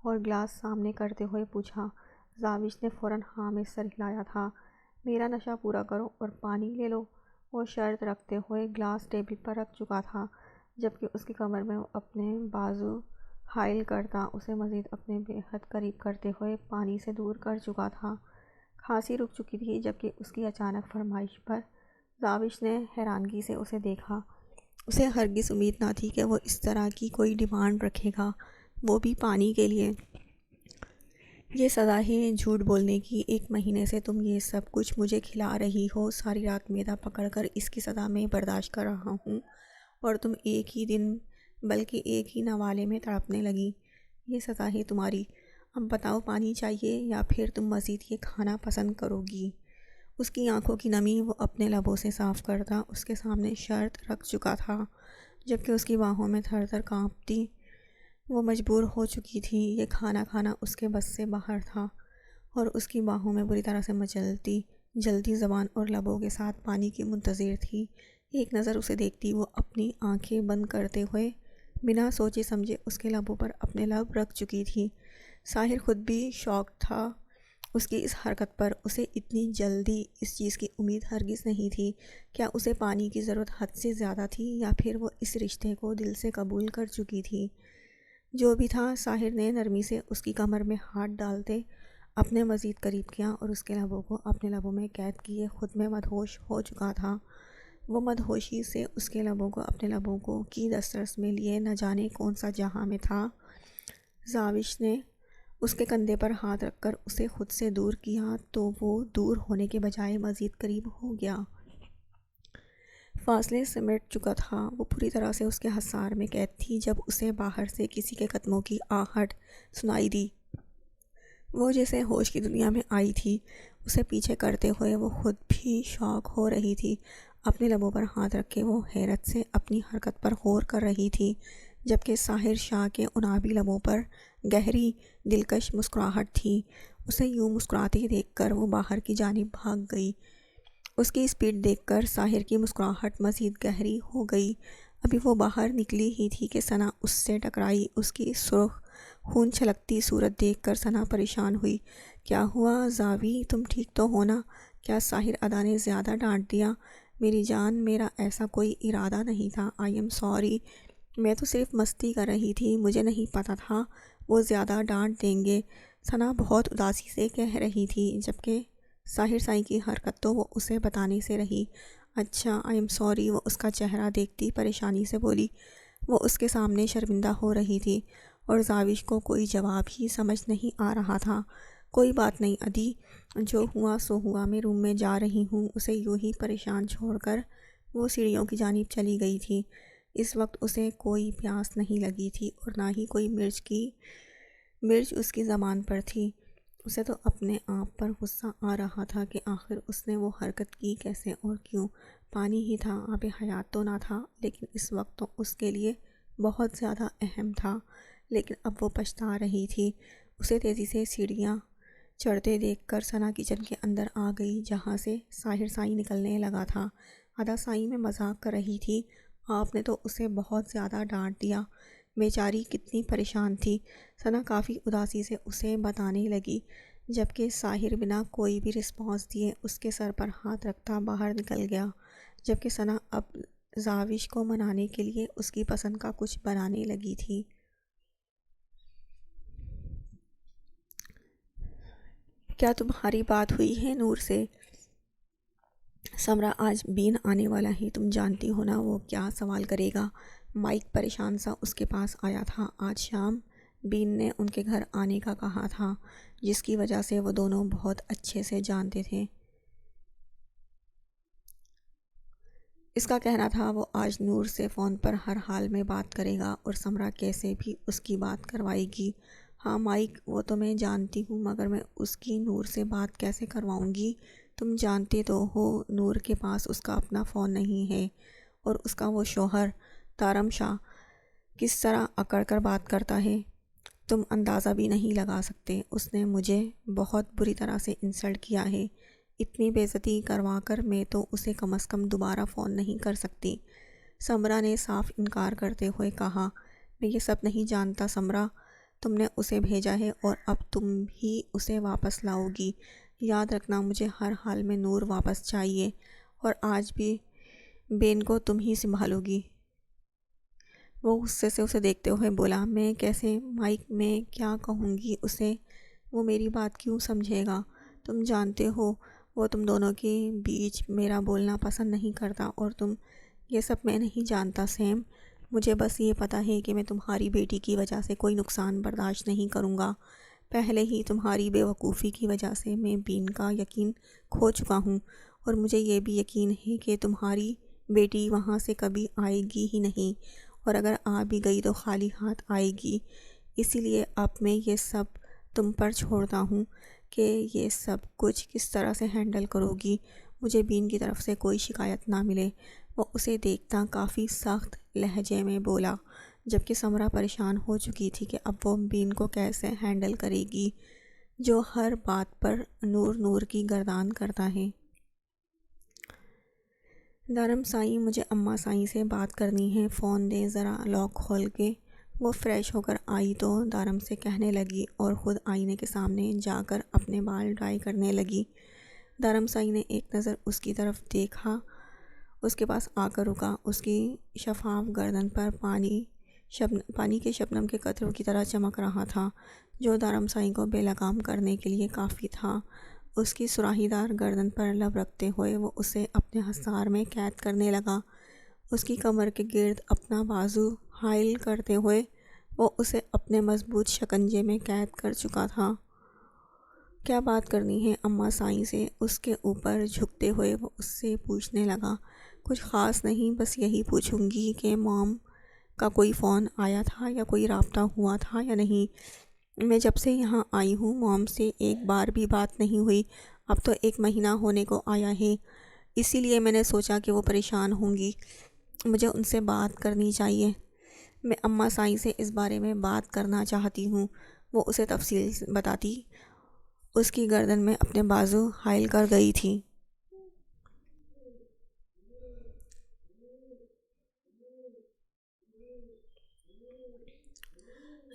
اور گلاس سامنے کرتے ہوئے پوچھا۔ زاوش نے فوراً ہاں میں سر ہلایا تھا۔ میرا نشہ پورا کرو اور پانی لے لو، وہ شرط رکھتے ہوئے گلاس ٹیبل پر رکھ چکا تھا، جبکہ اس کی کمر میں وہ اپنے بازو حائل کرتا اسے مزید اپنے بے حد قریب کرتے ہوئے پانی سے دور کر چکا تھا۔ کھانسی رک چکی تھی، جبکہ اس کی اچانک فرمائش پر زاوش نے حیرانگی سے اسے دیکھا۔ اسے ہرگز امید نہ تھی کہ وہ اس طرح کی کوئی ڈیمانڈ رکھے گا، وہ بھی پانی کے لیے۔ یہ سزا ہے جھوٹ بولنے کی۔ 1 مہینے سے تم یہ سب کچھ مجھے کھلا رہی ہو، ساری رات معدہ پکڑ کر اس کی سزا میں برداشت کر رہا ہوں، اور تم ایک ہی دن بلکہ ایک ہی نوالے میں تڑپنے لگی۔ یہ سزا ہے تمہاری۔ اب بتاؤ پانی چاہیے یا پھر تم مزید یہ کھانا پسند کرو گی؟ اس کی آنکھوں کی نمی وہ اپنے لبوں سے صاف کرتا اس کے سامنے شرط رکھ چکا تھا، جبکہ اس کی باہوں میں تھر تھر کانپتی وہ مجبور ہو چکی تھی۔ یہ کھانا کھانا اس کے بس سے باہر تھا اور اس کی باہوں میں بری طرح سے مچلتی جلتی زبان اور لبوں کے ساتھ پانی کی منتظر تھی۔ ایک نظر اسے دیکھتی وہ اپنی آنکھیں بند کرتے ہوئے بنا سوچے سمجھے اس کے لبوں پر اپنے لب رکھ چکی تھی۔ ساحر خود بھی شاک تھا اس کی اس حرکت پر۔ اسے اتنی جلدی اس چیز کی امید ہرگز نہیں تھی۔ کیا اسے پانی کی ضرورت حد سے زیادہ تھی یا پھر وہ اس رشتے کو دل سے قبول کر چکی تھی؟ جو بھی تھا، ساحر نے نرمی سے اس کی کمر میں ہاتھ ڈالتے اپنے مزید قریب کیا اور اس کے لبوں کو اپنے لبوں میں قید کیے خود میں مدہوش ہو چکا تھا۔ وہ مدہوشی سے اس کے لبوں کو اپنے لبوں کو کی دسترس میں لیے نہ جانے کون سا جہاں میں تھا۔ زاوش نے اس کے کندھے پر ہاتھ رکھ کر اسے خود سے دور کیا تو وہ دور ہونے کے بجائے مزید قریب ہو گیا۔ فاصلے سمٹ چکا تھا۔ وہ پوری طرح سے اس کے حصار میں قید تھی جب اسے باہر سے کسی کے قدموں کی آہٹ سنائی دی۔ وہ جیسے ہوش کی دنیا میں آئی تھی۔ اسے پیچھے کرتے ہوئے وہ خود بھی شاک ہو رہی تھی۔ اپنے لبوں پر ہاتھ رکھ کے وہ حیرت سے اپنی حرکت پر غور کر رہی تھی، جبکہ ساحر شاہ کے عنابی لبوں پر گہری دلکش مسکراہٹ تھی۔ اسے یوں مسکراتے دیکھ کر وہ باہر کی جانب بھاگ گئی۔ اس کی اسپیڈ دیکھ کر ساحر کی مسکراہٹ مزید گہری ہو گئی۔ ابھی وہ باہر نکلی ہی تھی کہ ثنا اس سے ٹکرائی۔ اس کی سرخ خون چھلکتی صورت دیکھ کر ثنا پریشان ہوئی۔ کیا ہوا زاوی، تم ٹھیک تو ہو نا؟ کیا ساحر ادا نے زیادہ ڈانٹ دیا؟ میری جان، میرا ایسا کوئی ارادہ نہیں تھا۔ آئی ایم سوری، میں تو صرف مستی کر رہی تھی، مجھے نہیں پتہ تھا وہ زیادہ ڈانٹ دیں گے، ثنا بہت اداسی سے کہہ رہی تھی، جبکہ ساحر سائیں کی حرکت تو وہ اسے بتانے سے رہی۔ اچھا، آئی ایم سوری، وہ اس کا چہرہ دیکھتی پریشانی سے بولی۔ وہ اس کے سامنے شرمندہ ہو رہی تھی اور زاوش کو کوئی جواب ہی سمجھ نہیں آ رہا تھا۔ کوئی بات نہیں ادی، جو ہوا سو ہوا، میں روم میں جا رہی ہوں۔ اسے یوں ہی پریشان چھوڑ کر وہ سیڑھیوں کی جانب چلی گئی تھی۔ اس وقت اسے کوئی پیاس نہیں لگی تھی اور نہ ہی کوئی مرچ اس کی زبان پر تھی۔ اسے تو اپنے آپ پر غصہ آ رہا تھا کہ آخر اس نے وہ حرکت کی کیسے اور کیوں۔ پانی ہی تھا، آب حیات تو نہ تھا، لیکن اس وقت تو اس کے لیے بہت زیادہ اہم تھا۔ لیکن اب وہ پچھتا رہی تھی۔ اسے تیزی سے سیڑھیاں چڑھتے دیکھ کر ثنا کچن کے اندر آ گئی، جہاں سے ساحر سائی نکلنے لگا تھا۔ ادا سائی میں مذاق کر رہی تھی، آپ نے تو اسے بہت زیادہ ڈانٹ دیا، بیچاری کتنی پریشان تھی۔ ثنا کافی اداسی سے اسے بتانے لگی، جبکہ ساحر بنا کوئی بھی رسپانس دیے اس کے سر پر ہاتھ رکھتا باہر نکل گیا، جبکہ ثنا اب زاوش کو منانے کے لیے اس کی پسند کا کچھ بنانے لگی تھی۔ کیا تمہاری بات ہوئی ہے نور سے؟ سمرا، آج بین آنے والا ہے، تم جانتی ہو نا وہ کیا سوال کرے گا؟ مائک پریشان سا اس کے پاس آیا تھا۔ آج شام بین نے ان کے گھر آنے کا کہا تھا، جس کی وجہ سے وہ دونوں بہت اچھے سے جانتے تھے۔ اس کا کہنا تھا وہ آج نور سے فون پر ہر حال میں بات کرے گا اور سمرا کیسے بھی اس کی بات کروائے گی۔ ہاں مائک، وہ تو میں جانتی ہوں، مگر میں اس کی نور سے بات کیسے کرواؤں گی؟ تم جانتے تو ہو نور کے پاس اس کا اپنا فون نہیں ہے، اور اس کا وہ شوہر دارم شاہ کس طرح اکڑ کر بات کرتا ہے، تم اندازہ بھی نہیں لگا سکتے۔ اس نے مجھے بہت بری طرح سے انسلٹ کیا ہے، اتنی بے عزتی کروا کر میں تو اسے کم از کم دوبارہ فون نہیں کر سکتی۔ سمرا نے صاف انکار کرتے ہوئے کہا، میں یہ سب نہیں جانتا سمرا، تم نے اسے بھیجا ہے اور اب تم ہی اسے واپس لاؤ گی۔ یاد رکھنا مجھے ہر حال میں نور واپس چاہیے، اور آج بھی بین کو تم ہی سنبھالو گی۔ وہ غصے سے اسے دیکھتے ہوئے بولا، میں کیسے مائک، میں کیا کہوں گی اسے؟ وہ میری بات کیوں سمجھے گا؟ تم جانتے ہو وہ تم دونوں کے بیچ میرا بولنا پسند نہیں کرتا، اور تم یہ سب میں نہیں جانتا سیم۔ مجھے بس یہ پتہ ہے کہ میں تمہاری بیٹی کی وجہ سے کوئی نقصان برداشت نہیں کروں گا۔ پہلے ہی تمہاری بے وقوفی کی وجہ سے میں بین کا یقین کھو چکا ہوں، اور مجھے یہ بھی یقین ہے کہ تمہاری بیٹی وہاں سے کبھی آئے گی ہی نہیں، اور اگر آ بھی گئی تو خالی ہاتھ آئے گی۔ اسی لیے اب میں یہ سب تم پر چھوڑتا ہوں کہ یہ سب کچھ کس طرح سے ہینڈل کرو گی۔ مجھے بین کی طرف سے کوئی شکایت نہ ملے۔ وہ اسے دیکھتا کافی سخت لہجے میں بولا، جبکہ سمرا پریشان ہو چکی تھی کہ اب وہ بین کو کیسے ہینڈل کرے گی، جو ہر بات پر نور نور کی گردان کرتا ہے۔ دارم سائی، مجھے اماں سائی سے بات کرنی ہے، فون دے ذرا لاک کھول کے۔ وہ فریش ہو کر آئی تو دارم سے کہنے لگی، اور خود آئینے کے سامنے جا کر اپنے بال ڈرائی کرنے لگی۔ دارم سائی نے ایک نظر اس کی طرف دیکھا، اس کے پاس آ کر رکا۔ اس کی شفاف گردن پر پانی کے شبنم کے قطروں کی طرح چمک رہا تھا، جو دارم سائی کو بے لگام کرنے کے لیے کافی تھا۔ اس کی سراہی دار گردن پر لب رکھتے ہوئے وہ اسے اپنے حصار میں قید کرنے لگا۔ اس کی کمر کے گرد اپنا بازو حائل کرتے ہوئے وہ اسے اپنے مضبوط شکنجے میں قید کر چکا تھا۔ کیا بات کرنی ہے اماں سائی سے؟ اس کے اوپر جھکتے ہوئے وہ اس سے پوچھنے لگا۔ کچھ خاص نہیں، بس یہی پوچھوں گی کہ موم کا کوئی فون آیا تھا یا کوئی رابطہ ہوا تھا یا نہیں؟ میں جب سے یہاں آئی ہوں موم سے ایک بار بھی بات نہیں ہوئی۔ اب تو 1 مہینہ ہونے کو آیا ہے، اسی لیے میں نے سوچا کہ وہ پریشان ہوں گی، مجھے ان سے بات کرنی چاہیے۔ میں اماں سائی سے اس بارے میں بات کرنا چاہتی ہوں۔ وہ اسے تفصیل بتاتی اس کی گردن میں اپنے بازو حائل کر گئی تھی۔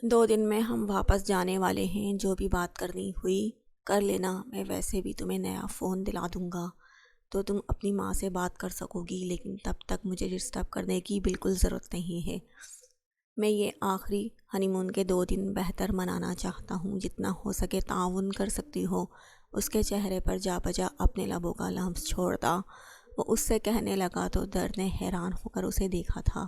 2 دن میں ہم واپس جانے والے ہیں، جو بھی بات کرنی ہوئی کر لینا، میں ویسے بھی تمہیں نیا فون دلا دوں گا تو تم اپنی ماں سے بات کر سکو گی، لیکن تب تک مجھے ڈسٹرب کرنے کی بالکل ضرورت نہیں ہے۔ میں یہ آخری ہنی مون کے 2 دن بہتر منانا چاہتا ہوں، جتنا ہو سکے تعاون کر سکتی ہو۔ اس کے چہرے پر جا بجا اپنے لبوں کا لمس چھوڑتا وہ اس سے کہنے لگا تو درد نے حیران ہو کر اسے دیکھا تھا۔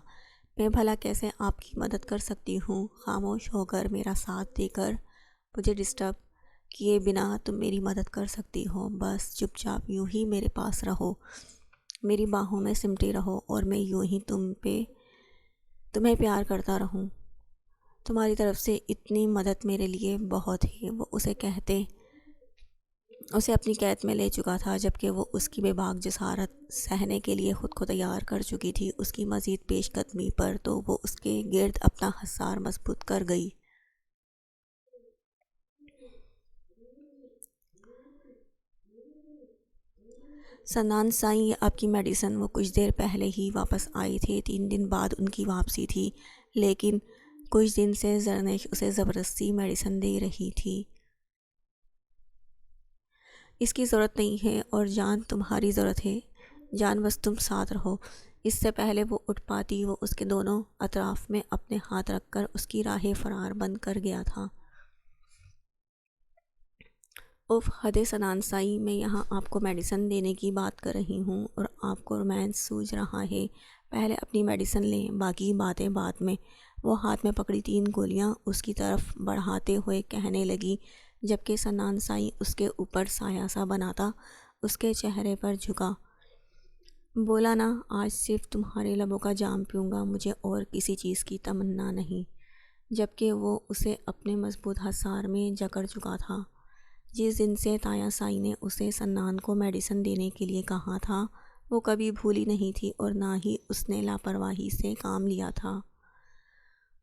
میں بھلا کیسے آپ کی مدد کر سکتی ہوں؟ خاموش ہو کر میرا ساتھ دے کر مجھے ڈسٹرب کیے بنا تم میری مدد کر سکتی ہو؟ بس چپ چاپ یوں ہی میرے پاس رہو، میری باہوں میں سمٹے رہو، اور میں یوں ہی تمہیں پیار کرتا رہوں۔ تمہاری طرف سے اتنی مدد میرے لیے بہت ہے۔ وہ اسے اپنی قید میں لے چکا تھا، جبکہ وہ اس کی بے باک جسارت سہنے کے لیے خود کو تیار کر چکی تھی۔ اس کی مزید پیش قدمی پر تو وہ اس کے گرد اپنا حصار مضبوط کر گئی۔ سنان سائیں، یہ آپ کی میڈیسن وہ کچھ دیر پہلے ہی واپس آئی تھے، 3 دن بعد ان کی واپسی تھی، لیکن کچھ دن سے زرنیش اسے زبردستی میڈیسن دے رہی تھی۔ اس کی ضرورت نہیں ہے اور جان تمہاری ضرورت ہے، جان بس تم ساتھ رہو۔ اس سے پہلے وہ اٹھ پاتی وہ اس کے دونوں اطراف میں اپنے ہاتھ رکھ کر اس کی راہ فرار بند کر گیا تھا۔ اف حد سنان سائی، میں یہاں آپ کو میڈیسن دینے کی بات کر رہی ہوں اور آپ کو رومانس سوجھ رہا ہے، پہلے اپنی میڈیسن لیں، باقی باتیں بعد میں۔ وہ ہاتھ میں پکڑی 3 گولیاں اس کی طرف بڑھاتے ہوئے کہنے لگی، جبکہ سنان سائی اس کے اوپر سایہ سا بناتا اس کے چہرے پر جھکا۔ بولا نا، آج صرف تمہارے لبوں کا جام پیوں گا، مجھے اور کسی چیز کی تمنا نہیں، جبکہ وہ اسے اپنے مضبوط حصار میں جکڑ چکا تھا۔ جس دن سے تایا سائی نے اسے سنان کو میڈیسن دینے کے لیے کہا تھا، وہ کبھی بھولی نہیں تھی اور نہ ہی اس نے لاپرواہی سے کام لیا تھا۔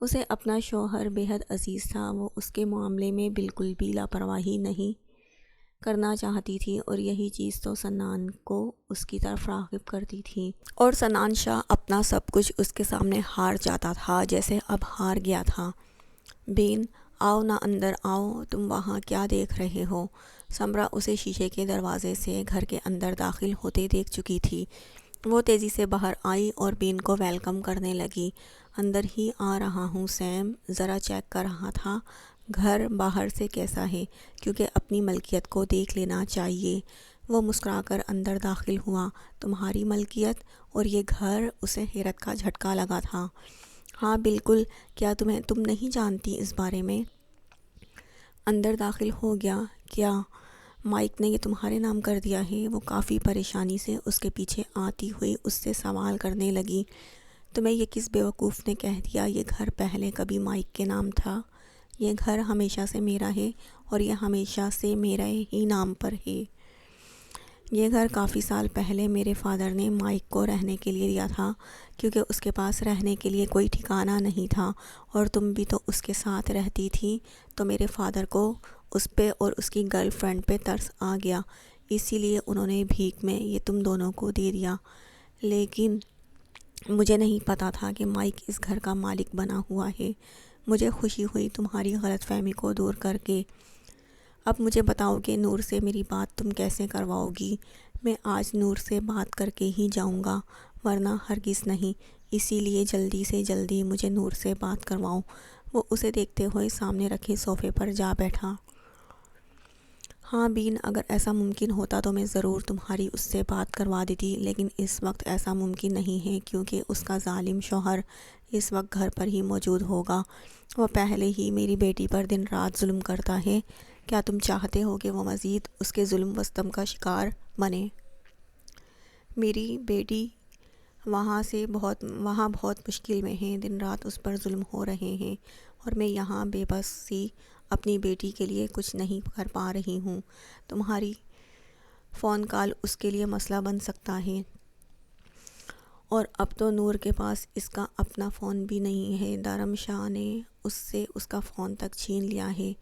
اسے اپنا شوہر بے حد عزیز تھا، وہ اس کے معاملے میں بالکل بھی لاپرواہی نہیں کرنا چاہتی تھی اور یہی چیز تو سنان کو اس کی طرف راغب کرتی تھی، اور سنان شاہ اپنا سب کچھ اس کے سامنے ہار جاتا تھا جیسے اب ہار گیا تھا۔ بین، آؤ نا، اندر آؤ، تم وہاں کیا دیکھ رہے ہو؟ سمرا اسے شیشے کے دروازے سے گھر کے اندر داخل ہوتے دیکھ چکی تھی۔ وہ تیزی سے باہر آئی اور بین کو ویلکم کرنے لگی۔ اندر ہی آ رہا ہوں سیم، ذرا چیک کر رہا تھا گھر باہر سے کیسا ہے، کیونکہ اپنی ملکیت کو دیکھ لینا چاہیے۔ وہ مسکرا کر اندر داخل ہوا۔ تمہاری ملکیت؟ اور یہ گھر؟ اسے حیرت کا جھٹکا لگا تھا۔ ہاں بالکل، کیا تم نہیں جانتی اس بارے میں؟ اندر داخل ہو گیا۔ کیا مائک نے یہ تمہارے نام کر دیا ہے؟ وہ کافی پریشانی سے اس کے پیچھے آتی ہوئی اس سے سوال کرنے لگی۔ تمہیں یہ کس بیوقوف نے کہہ دیا یہ گھر پہلے کبھی مائک کے نام تھا؟ یہ گھر ہمیشہ سے میرا ہے اور یہ ہمیشہ سے میرے ہی نام پر ہے۔ یہ گھر کافی سال پہلے میرے فادر نے مائک کو رہنے کے لیے دیا تھا، کیونکہ اس کے پاس رہنے کے لیے کوئی ٹھکانہ نہیں تھا اور تم بھی تو اس کے ساتھ رہتی تھی، تو میرے فادر کو اس پہ اور اس کی گرل فرینڈ پہ ترس آ گیا، اسی لیے انہوں نے بھیک میں یہ تم دونوں کو دے دیا۔ لیکن مجھے نہیں پتا تھا کہ مائک اس گھر کا مالک بنا ہوا ہے۔ مجھے خوشی ہوئی تمہاری غلط فہمی کو دور کر کے۔ اب مجھے بتاؤ کہ نور سے میری بات تم کیسے کرواؤ گی؟ میں آج نور سے بات کر کے ہی جاؤں گا، ورنہ ہرگز نہیں، اسی لیے جلدی سے جلدی مجھے نور سے بات کرواؤ۔ وہ اسے دیکھتے ہوئے سامنے رکھے صوفے پر جا بیٹھا۔ ہاں بین، اگر ایسا ممکن ہوتا تو میں ضرور تمہاری اس سے بات کروا دیتی، لیکن اس وقت ایسا ممکن نہیں ہے کیونکہ اس کا ظالم شوہر اس وقت گھر پر ہی موجود ہوگا۔ وہ پہلے ہی میری بیٹی پر دن رات ظلم کرتا ہے۔ کیا تم چاہتے ہو کہ وہ مزید اس کے ظلم و ستم کا شکار بنے؟ میری بیٹی وہاں بہت مشکل میں ہے، دن رات اس پر ظلم ہو رہے ہیں اور میں یہاں بے بس سی اپنی بیٹی کے لیے کچھ نہیں کر پا رہی ہوں۔ تمہاری فون کال اس کے لیے مسئلہ بن سکتا ہے، اور اب تو نور کے پاس اس کا اپنا فون بھی نہیں ہے، دارم شاہ نے اس سے اس کا فون تک چھین لیا ہے۔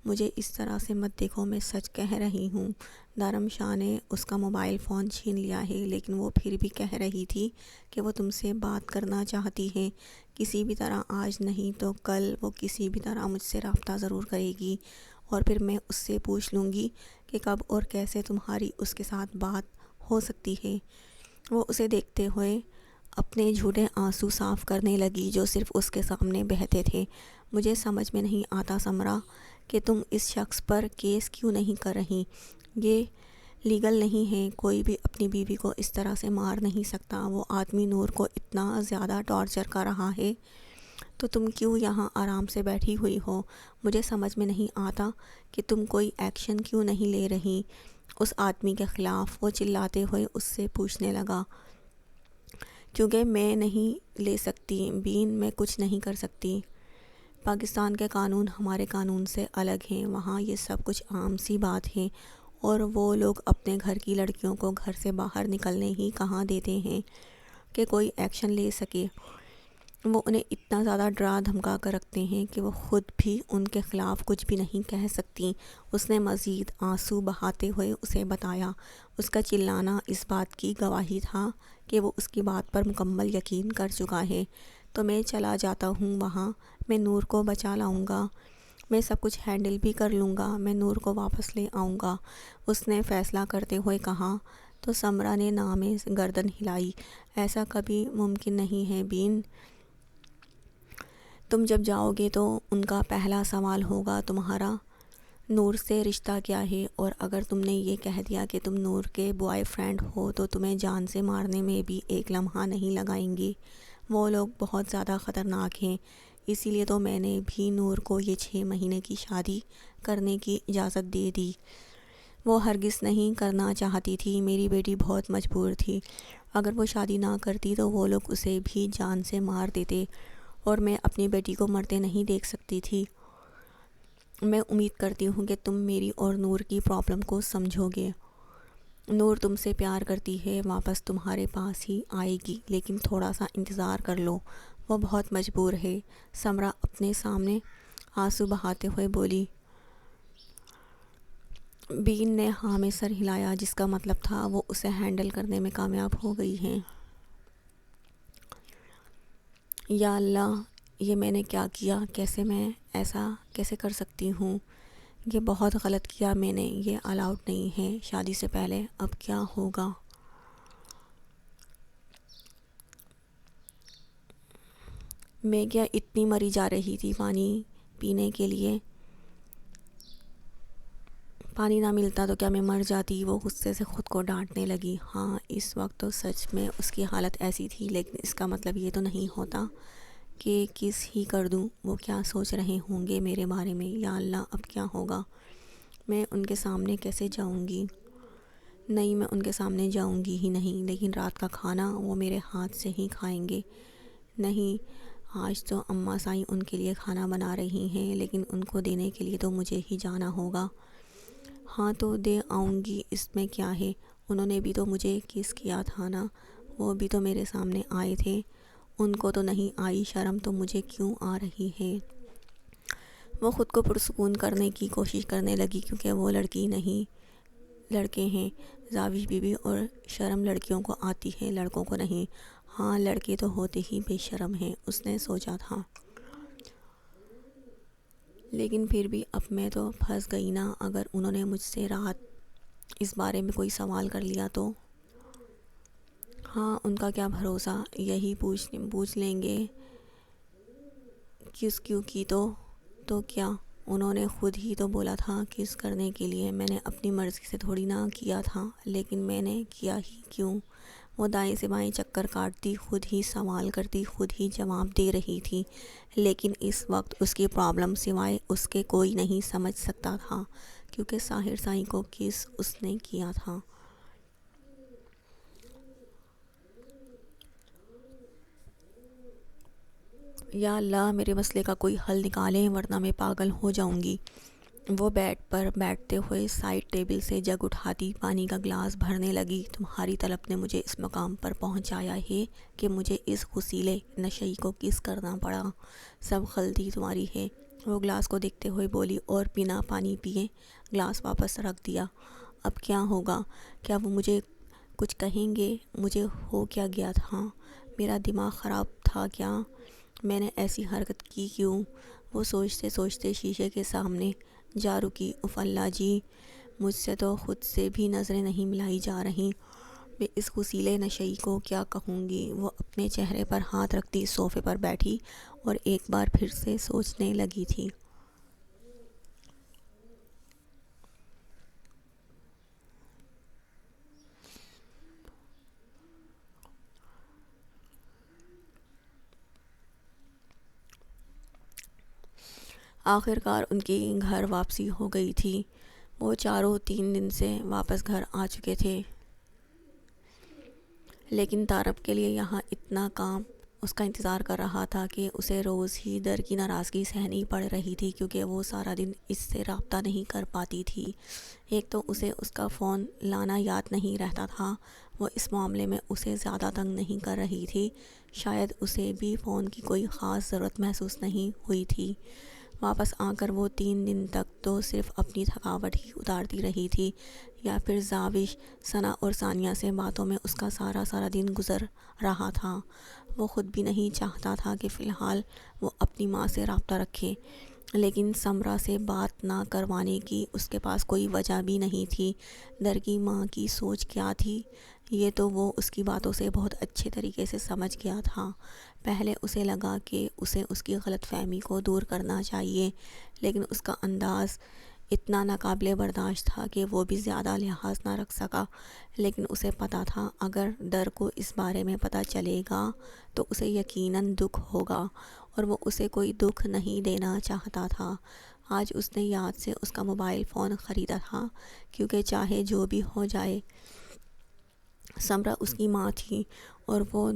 مجھے اس طرح سے مت دیکھو، میں سچ کہہ رہی ہوں، دارم شاہ نے اس کا موبائل فون چھین لیا ہے، لیکن وہ پھر بھی کہہ رہی تھی کہ وہ تم سے بات کرنا چاہتی ہے، کسی بھی طرح آج نہیں تو کل وہ کسی بھی طرح مجھ سے رابطہ ضرور کرے گی، اور پھر میں اس سے پوچھ لوں گی کہ کب اور کیسے تمہاری اس کے ساتھ بات ہو سکتی ہے۔ وہ اسے دیکھتے ہوئے اپنے جھوٹے آنسو صاف کرنے لگی جو صرف اس کے سامنے بہتے تھے۔ مجھے سمجھ میں نہیں آتا سمرا کہ تم اس شخص پر کیس کیوں نہیں کر رہی، یہ لیگل نہیں ہے، کوئی بھی اپنی بیوی کو اس طرح سے مار نہیں سکتا، وہ آدمی نور کو اتنا زیادہ ٹارچر کر رہا ہے، تو تم کیوں یہاں آرام سے بیٹھی ہوئی ہو؟ مجھے سمجھ میں نہیں آتا کہ تم کوئی ایکشن کیوں نہیں لے رہی اس آدمی کے خلاف۔ وہ چلاتے ہوئے اس سے پوچھنے لگا۔ کیونکہ میں نہیں لے سکتی بین، میں کچھ نہیں کر سکتی۔ پاکستان کے قانون ہمارے قانون سے الگ ہیں، وہاں یہ سب کچھ عام سی بات ہے، اور وہ لوگ اپنے گھر کی لڑکیوں کو گھر سے باہر نکلنے ہی کہاں دیتے ہیں کہ کوئی ایکشن لے سکے۔ وہ انہیں اتنا زیادہ ڈرا دھمکا کر رکھتے ہیں کہ وہ خود بھی ان کے خلاف کچھ بھی نہیں کہہ سکتی۔ اس نے مزید آنسو بہاتے ہوئے اسے بتایا۔ اس کا چلانا اس بات کی گواہی تھا کہ وہ اس کی بات پر مکمل یقین کر چکا ہے۔ تو میں چلا جاتا ہوں وہاں، میں نور کو بچا لاؤں گا، میں سب کچھ ہینڈل بھی کر لوں گا، میں نور کو واپس لے آؤں گا، اس نے فیصلہ کرتے ہوئے کہا۔ تو سمرا نے نہ میں گردن ہلائی۔ ایسا کبھی ممکن نہیں ہے بین، تم جب جاؤ گے تو ان کا پہلا سوال ہوگا تمہارا نور سے رشتہ کیا ہے، اور اگر تم نے یہ کہہ دیا کہ تم نور کے بوائے فرینڈ ہو تو تمہیں جان سے مارنے میں بھی ایک لمحہ نہیں لگائیں گے۔ وہ لوگ بہت زیادہ خطرناک ہیں، اسی لیے تو میں نے بھی نور کو یہ 6 مہینے کی شادی کرنے کی اجازت دے دی۔ وہ ہرگز نہیں کرنا چاہتی تھی، میری بیٹی بہت مجبور تھی۔ اگر وہ شادی نہ کرتی تو وہ لوگ اسے بھی جان سے مار دیتے، اور میں اپنی بیٹی کو مرتے نہیں دیکھ سکتی تھی۔ میں امید کرتی ہوں کہ تم میری اور نور کی پرابلم کو سمجھو گے۔ نور تم سے پیار کرتی ہے، واپس تمہارے پاس ہی آئے گی، لیکن تھوڑا سا انتظار کر لو، وہ بہت مجبور ہے۔ سمرا اپنے سامنے آنسو بہاتے ہوئے بولی۔ بین نے ہاں میں سر ہلایا، جس کا مطلب تھا وہ اسے ہینڈل کرنے میں کامیاب ہو گئی ہیں۔ یا اللہ، یہ میں نے کیا کیا؟ کیسے میں ایسا کیسے کر سکتی ہوں؟ یہ بہت غلط کیا میں نے، یہ الاؤڈ نہیں ہے شادی سے پہلے۔ اب کیا ہوگا؟ میں کیا اتنی مری جا رہی تھی پانی پینے کے لیے؟ پانی نہ ملتا تو کیا میں مر جاتی؟ وہ غصے سے خود کو ڈانٹنے لگی۔ ہاں، اس وقت تو سچ میں اس کی حالت ایسی تھی، لیکن اس کا مطلب یہ تو نہیں ہوتا کہ کس ہی کر دوں۔ وہ کیا سوچ رہے ہوں گے میرے بارے میں؟ یا اللہ، اب کیا ہوگا؟ میں ان کے سامنے کیسے جاؤں گی؟ نہیں، میں ان کے سامنے جاؤں گی ہی نہیں، لیکن رات کا کھانا وہ میرے ہاتھ سے ہی کھائیں گے۔ نہیں، آج تو اماں سائیں ان کے لیے کھانا بنا رہی ہیں، لیکن ان کو دینے کے لیے تو مجھے ہی جانا ہوگا۔ ہاں تو دے آؤں گی، اس میں کیا ہے؟ انہوں نے بھی تو مجھے کس کیا تھا نا، وہ بھی تو میرے سامنے آئے تھے، ان کو تو نہیں آئی شرم، تو مجھے کیوں آ رہی ہے؟ وہ خود کو پرسکون کرنے کی کوشش کرنے لگی، کیونکہ وہ لڑکی نہیں، لڑکے ہیں۔ زاوش بی بی اور شرم لڑکیوں کو آتی ہے، لڑکوں کو نہیں۔ ہاں، لڑکے تو ہوتے ہی بے شرم ہیں، اس نے سوچا تھا۔ لیکن پھر بھی اب میں تو پھنس گئی نا، اگر انہوں نے مجھ سے رات اس بارے میں کوئی سوال کر لیا تو؟ ہاں، ان کا کیا بھروسہ، یہی پوچھ لیں گے کس کیوں کی تو کیا؟ انہوں نے خود ہی تو بولا تھا کس کرنے کے لیے، میں نے اپنی مرضی سے تھوڑی نہ کیا تھا، لیکن میں نے کیا ہی کیوں؟ وہ دائیں سے بائیں چکر کاٹتی، خود ہی سوال کرتی، خود ہی جواب دے رہی تھی، لیکن اس وقت اس کی پرابلم سوائے اس کے کوئی نہیں سمجھ سکتا تھا، کیونکہ ساحر سائیں کو کس اس نے کیا تھا۔ یا اللہ، میرے مسئلے کا کوئی حل نکالیں، ورنہ میں پاگل ہو جاؤں گی۔ وہ بیڈ پر بیٹھتے ہوئے سائڈ ٹیبل سے جگ اٹھاتی، پانی کا گلاس بھرنے لگی۔ تمہاری طلب نے مجھے اس مقام پر پہنچایا ہے کہ مجھے اس غسیلے نشئی کو کس کرنا پڑا، سب غلطی تمہاری ہے۔ وہ گلاس کو دیکھتے ہوئے بولی، اور بنا پانی پیے گلاس واپس رکھ دیا۔ اب کیا ہوگا؟ کیا وہ مجھے کچھ کہیں گے؟ مجھے ہو کیا گیا تھا؟ میرا دماغ خراب تھا کیا؟ میں نے ایسی حرکت کی کیوں؟ وہ سوچتے سوچتے شیشے کے سامنے جا رکی۔ اف اللہ جی، مجھ سے تو خود سے بھی نظریں نہیں ملائی جا رہیں، میں اس غسیلے نشئی کو کیا کہوں گی؟ وہ اپنے چہرے پر ہاتھ رکھتی صوفے پر بیٹھی اور ایک بار پھر سے سوچنے لگی تھی۔ آخر کار ان کی گھر واپسی ہو گئی تھی۔ وہ چاروں 3 دن سے واپس گھر آ چکے تھے، لیکن طارب کے لیے یہاں اتنا کام اس کا انتظار کر رہا تھا کہ اسے روز ہی در کی ناراضگی سہنی پڑ رہی تھی، کیونکہ وہ سارا دن اس سے رابطہ نہیں کر پاتی تھی۔ ایک تو اسے اس کا فون لانا یاد نہیں رہتا تھا، وہ اس معاملے میں اسے زیادہ تنگ نہیں کر رہی تھی، شاید اسے بھی فون کی کوئی خاص ضرورت محسوس نہیں ہوئی تھی۔ واپس آ کر وہ 3 دن تک تو صرف اپنی تھکاوٹ ہی اتارتی رہی تھی، یا پھر زاوش، ثنا اور ثانیہ سے باتوں میں اس کا سارا دن گزر رہا تھا۔ وہ خود بھی نہیں چاہتا تھا کہ فی الحال وہ اپنی ماں سے رابطہ رکھے، لیکن سمرا سے بات نہ کروانے کی اس کے پاس کوئی وجہ بھی نہیں تھی۔ در کی ماں کی سوچ کیا تھی، یہ تو وہ اس کی باتوں سے بہت اچھے طریقے سے سمجھ گیا تھا۔ پہلے اسے لگا کہ اسے اس کی غلط فہمی کو دور کرنا چاہیے، لیکن اس کا انداز اتنا ناقابل برداشت تھا کہ وہ بھی زیادہ لحاظ نہ رکھ سکا۔ لیکن اسے پتہ تھا اگر در کو اس بارے میں پتہ چلے گا تو اسے یقیناً دکھ ہوگا، اور وہ اسے کوئی دکھ نہیں دینا چاہتا تھا۔ آج اس نے یاد سے اس کا موبائل فون خریدا تھا، کیونکہ چاہے جو بھی ہو جائے سمرا اس کی ماں تھی، اور وہ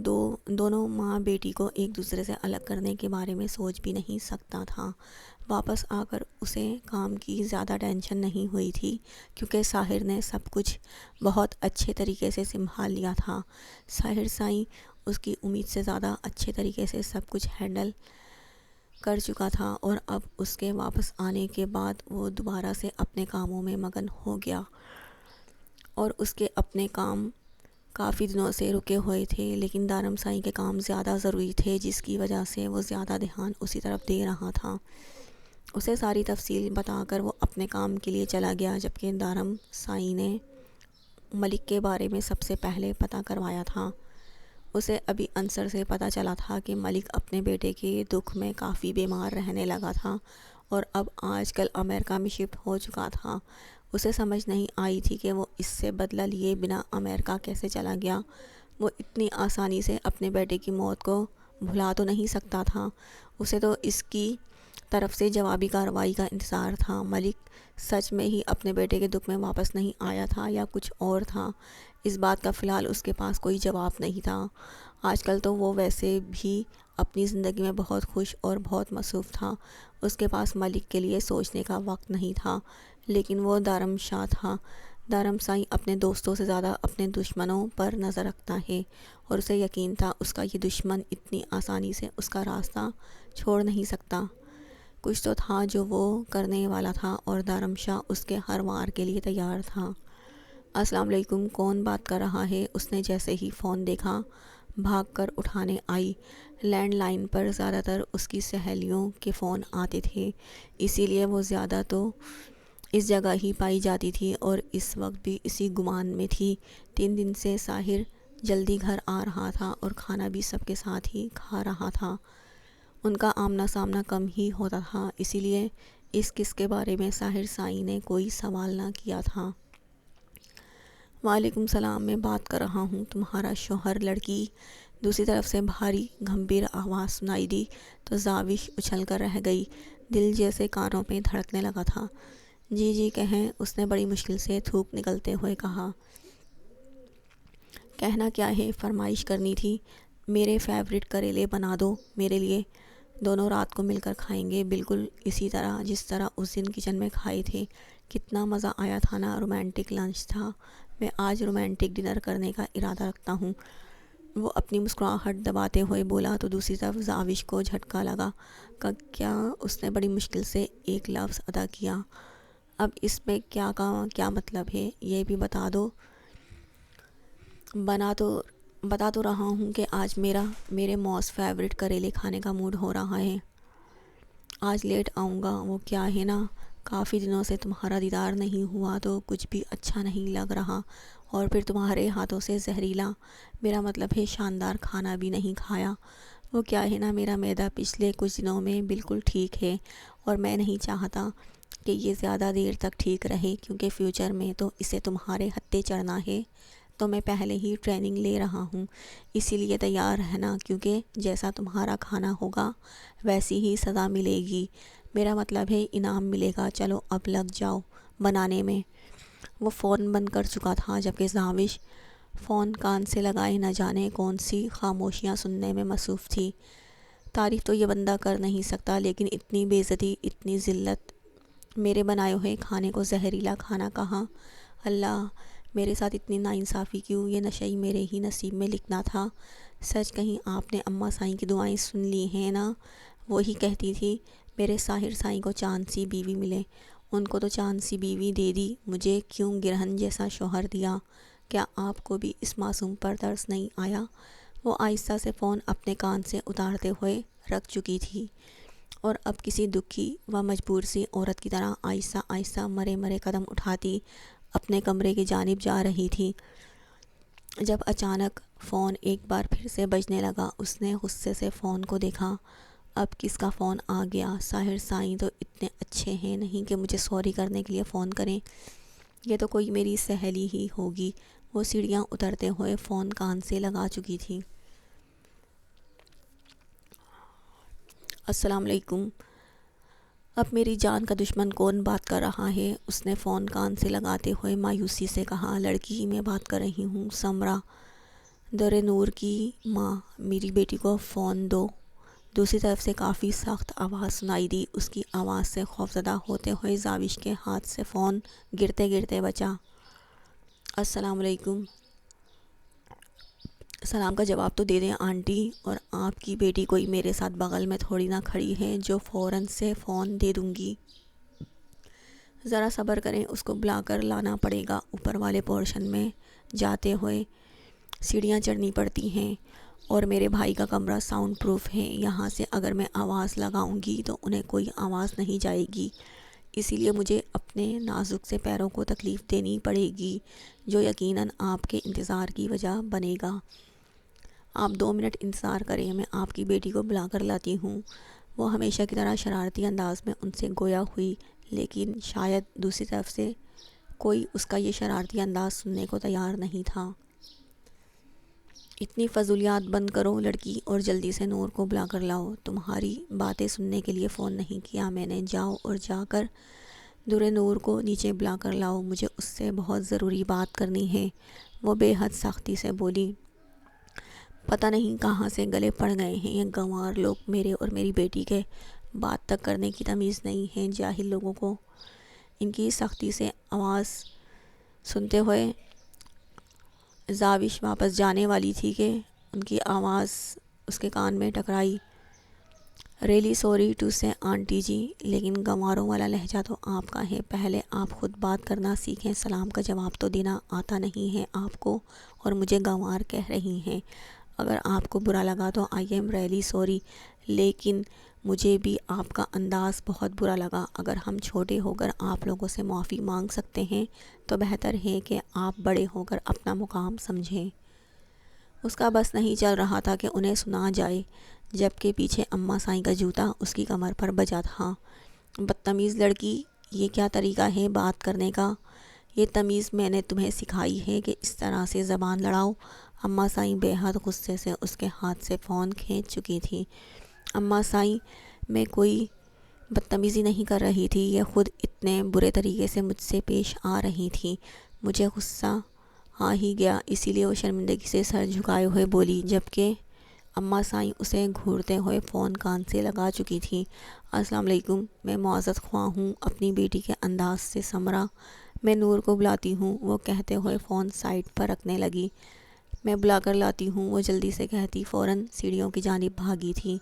دونوں ماں بیٹی کو ایک دوسرے سے الگ کرنے کے بارے میں سوچ بھی نہیں سکتا تھا۔ واپس آ کر اسے کام کی زیادہ ٹینشن نہیں ہوئی تھی، کیونکہ ساحر نے سب کچھ بہت اچھے طریقے سے سنبھال لیا تھا۔ ساحر سائیں اس کی امید سے زیادہ اچھے طریقے سے سب کچھ ہینڈل کر چکا تھا، اور اب اس کے واپس آنے کے بعد وہ دوبارہ سے اپنے کاموں میں مگن ہو گیا، اور اس کے اپنے کام کافی دنوں سے رکے ہوئے تھے، لیکن دارم سائیں کے کام زیادہ ضروری تھے، جس کی وجہ سے وہ زیادہ دھیان اسی طرف دے رہا تھا۔ اسے ساری تفصیل بتا کر وہ اپنے کام کے لیے چلا گیا، جبکہ دارم سائیں نے ملک کے بارے میں سب سے پہلے پتہ کروایا تھا۔ اسے ابھی انصر سے پتہ چلا تھا کہ ملک اپنے بیٹے کے دکھ میں کافی بیمار رہنے لگا تھا، اور اب آج کل امریکہ میں شفٹ ہو چکا تھا۔ اسے سمجھ نہیں آئی تھی کہ وہ اس سے بدلہ لیے بنا امریکہ کیسے چلا گیا۔ وہ اتنی آسانی سے اپنے بیٹے کی موت کو بھلا تو نہیں سکتا تھا۔ اسے تو اس کی طرف سے جوابی کارروائی کا انتظار تھا۔ ملک سچ میں ہی اپنے بیٹے کے دکھ میں واپس نہیں آیا تھا یا کچھ اور تھا؟ اس بات کا فی الحال اس کے پاس کوئی جواب نہیں تھا۔ آج کل تو وہ ویسے بھی اپنی زندگی میں بہت خوش اور بہت مصروف تھا، اس کے پاس ملک کے لیے سوچنے کا وقت نہیں تھا۔ لیکن وہ دارم شاہ تھا۔ دارم سائیں اپنے دوستوں سے زیادہ اپنے دشمنوں پر نظر رکھتا ہے، اور اسے یقین تھا اس کا یہ دشمن اتنی آسانی سے اس کا راستہ چھوڑ نہیں سکتا۔ کچھ تو تھا جو وہ کرنے والا تھا، اور دارم شاہ اس کے ہر وار کے لیے تیار تھا۔ السلام علیکم، کون بات کر رہا ہے؟ اس نے جیسے ہی فون دیکھا بھاگ کر اٹھانے آئی۔ لینڈ لائن پر زیادہ تر اس کی سہیلیوں کے فون آتے تھے، اسی لیے وہ زیادہ تو اس جگہ ہی پائی جاتی تھی، اور اس وقت بھی اسی گمان میں تھی۔ 3 دن سے ساحر جلدی گھر آ رہا تھا، اور کھانا بھی سب کے ساتھ ہی کھا رہا تھا۔ ان کا آمنا سامنا کم ہی ہوتا تھا، اسی لیے اس کس کے بارے میں ساحر سائیں نے کوئی سوال نہ کیا تھا۔ وعلیکم السلام، میں بات کر رہا ہوں، تمہارا شوہر۔ لڑکی دوسری طرف سے بھاری گمبھیر آواز سنائی دی تو زاوش اچھل کر رہ گئی، دل جیسے کانوں میں دھڑکنے لگا تھا۔ جی جی کہیں، اس نے بڑی مشکل سے تھوک نکلتے ہوئے کہا۔ کہنا کیا ہے؟ فرمائش کرنی تھی، میرے فیورٹ کریلے بنا دو میرے لیے، دونوں رات کو مل کر کھائیں گے، بالکل اسی طرح جس طرح اس دن کچن میں کھائے تھے۔ کتنا مزہ آیا تھا نا، رومانٹک لنچ تھا۔ میں آج رومانٹک ڈنر کرنے کا ارادہ رکھتا ہوں۔ وہ اپنی مسکراہٹ دباتے ہوئے بولا تو دوسری طرف زاوش کو جھٹکا لگا۔ کیا؟ اس نے بڑی مشکل سے ایک لفظ ادا کیا۔ اب اس میں کیا کا کیا مطلب ہے، یہ بھی بتا دو۔ بتا تو رہا ہوں کہ آج میرے موسٹ فیورٹ کریلے کھانے کا موڈ ہو رہا ہے۔ آج لیٹ آؤں گا۔ وہ کیا ہے نا، کافی دنوں سے تمہارا دیدار نہیں ہوا تو کچھ بھی اچھا نہیں لگ رہا، اور پھر تمہارے ہاتھوں سے زہریلا، میرا مطلب ہے شاندار کھانا بھی نہیں کھایا۔ وہ کیا ہے نا، میرا معدہ پچھلے کچھ دنوں میں بالکل ٹھیک ہے، اور میں نہیں چاہتا کہ یہ زیادہ دیر تک ٹھیک رہے، کیونکہ فیوچر میں تو اسے تمہارے ہتھے چڑھنا ہے۔ تو میں پہلے ہی ٹریننگ لے رہا ہوں، اسی لیے تیار رہنا، کیونکہ جیسا تمہارا کھانا ہوگا ویسی ہی سزا ملے گی، میرا مطلب ہے انعام ملے گا۔ چلو اب لگ جاؤ بنانے میں۔ وہ فون بند کر چکا تھا، جبکہ زاوش فون کان سے لگائے نہ جانے کون سی خاموشیاں سننے میں مصروف تھی۔ تعریف تو یہ بندہ کر نہیں سکتا، لیکن اتنی بے عزتی، اتنی ذلت، میرے بنائے ہوئے کھانے کو زہریلا کھانا کہا۔ اللہ، میرے ساتھ اتنی ناانصافی کیوں؟ یہ نشئی میرے ہی نصیب میں لکھنا تھا۔ سچ کہیں آپ نے اماں سائیں کی دعائیں سن لی ہیں نا؟ وہی کہتی تھی میرے ساحر سائیں کو چاند سی بیوی ملے۔ ان کو تو چاند سی بیوی دے دی، مجھے کیوں گرہن جیسا شوہر دیا؟ کیا آپ کو بھی اس معصوم پر ترس نہیں آیا؟ وہ آہستہ سے فون اپنے کان سے اتارتے ہوئے رکھ چکی تھی اور اب کسی دکھی و مجبور سی عورت کی طرح آہستہ آہستہ مرے مرے قدم اٹھاتی اپنے کمرے کی جانب جا رہی تھی، جب اچانک فون ایک بار پھر سے بجنے لگا۔ اس نے غصے سے فون کو دیکھا۔ اب کس کا فون آ گیا؟ ساحر سائیں تو اتنے اچھے ہیں نہیں کہ مجھے سوری کرنے کے لیے فون کریں، یہ تو کوئی میری سہیلی ہی ہوگی۔ وہ سیڑھیاں اترتے ہوئے فون کان سے لگا چکی تھی۔ السلام علیکم، اب میری جان کا دشمن کون بات کر رہا ہے؟ اس نے فون کان سے لگاتے ہوئے مایوسی سے کہا۔ لڑکی ہی میں بات کر رہی ہوں، سمرا، در نور کی ماں، میری بیٹی کو فون دو۔ دوسری طرف سے کافی سخت آواز سنائی دی۔ اس کی آواز سے خوفزدہ ہوتے ہوئے زاوش کے ہاتھ سے فون گرتے گرتے بچا۔ السلام علیکم۔ سلام کا جواب تو دے دیں آنٹی، اور آپ کی بیٹی کوئی میرے ساتھ بغل میں تھوڑی نہ کھڑی ہے جو فوراً سے فون دے دوں گی۔ ذرا صبر کریں، اس کو بلا کر لانا پڑے گا۔ اوپر والے پورشن میں جاتے ہوئے سیڑھیاں چڑھنی پڑتی ہیں، اور میرے بھائی کا کمرہ ساؤنڈ پروف ہے۔ یہاں سے اگر میں آواز لگاؤں گی تو انہیں کوئی آواز نہیں جائے گی، اسی لیے مجھے اپنے نازک سے پیروں کو تکلیف دینی پڑے گی، جو یقیناً آپ کے انتظار کی وجہ بنے گا۔ آپ 2 منٹ انتظار کریں، میں آپ کی بیٹی کو بلا کر لاتی ہوں۔ وہ ہمیشہ کی طرح شرارتی انداز میں ان سے گویا ہوئی، لیکن شاید دوسری طرف سے کوئی اس کا یہ شرارتی انداز سننے کو تیار نہیں تھا۔ اتنی فضولیات بند کرو لڑکی، اور جلدی سے نور کو بلا کر لاؤ۔ تمہاری باتیں سننے کے لیے فون نہیں کیا میں نے، جاؤ اور جا کر در نور کو نیچے بلا کر لاؤ، مجھے اس سے بہت ضروری بات کرنی ہے۔ وہ بے حد سختی سے بولی۔ پتہ نہیں کہاں سے گلے پڑ گئے ہیں یہ گنوار لوگ، میرے اور میری بیٹی کے بات تک کرنے کی تمیز نہیں ہے جاہل لوگوں کو۔ ان کی سختی سے آواز سنتے ہوئے زاوش واپس جانے والی تھی کہ ان کی آواز اس کے کان میں ٹکرائی۔ ریلی سوری ٹو سے آنٹی جی، لیکن گنواروں والا لہجہ تو آپ کا ہے، پہلے آپ خود بات کرنا سیکھیں۔ سلام کا جواب تو دینا آتا نہیں ہے آپ کو، اور مجھے گنوار کہہ رہی ہیں۔ اگر آپ کو برا لگا تو آئی ایم ریلی سوری، لیکن مجھے بھی آپ کا انداز بہت برا لگا۔ اگر ہم چھوٹے ہو کر آپ لوگوں سے معافی مانگ سکتے ہیں تو بہتر ہے کہ آپ بڑے ہو کر اپنا مقام سمجھیں۔ اس کا بس نہیں چل رہا تھا کہ انہیں سنا جائے، جبکہ پیچھے اماں سائیں کا جوتا اس کی کمر پر بجا تھا۔ بدتمیز لڑکی، یہ کیا طریقہ ہے بات کرنے کا؟ یہ تمیز میں نے تمہیں سکھائی ہے کہ اس طرح سے زبان لڑاؤ؟ اماں سائیں بے حد غصے سے اس کے ہاتھ سے فون کھینچ چکی تھی۔ اماں سائیں، میں کوئی بدتمیزی نہیں کر رہی تھی، یہ خود اتنے برے طریقے سے مجھ سے پیش آ رہی تھی، مجھے غصہ آ ہی گیا، اسی لیے وہ شرمندگی سے سر جھکائے ہوئے بولی، جبکہ اماں سائیں اسے گھورتے ہوئے فون کان سے لگا چکی تھی۔ السلام علیکم، میں معذرت خواہ ہوں اپنی بیٹی کے انداز سے سمرا، میں نور کو بلاتی ہوں، وہ کہتے ہوئے فون سائڈ پر رکھنے لگی۔ میں بلا کر لاتی ہوں، وہ جلدی سے کہتی فوراً سیڑھیوں کی جانب بھاگی تھی۔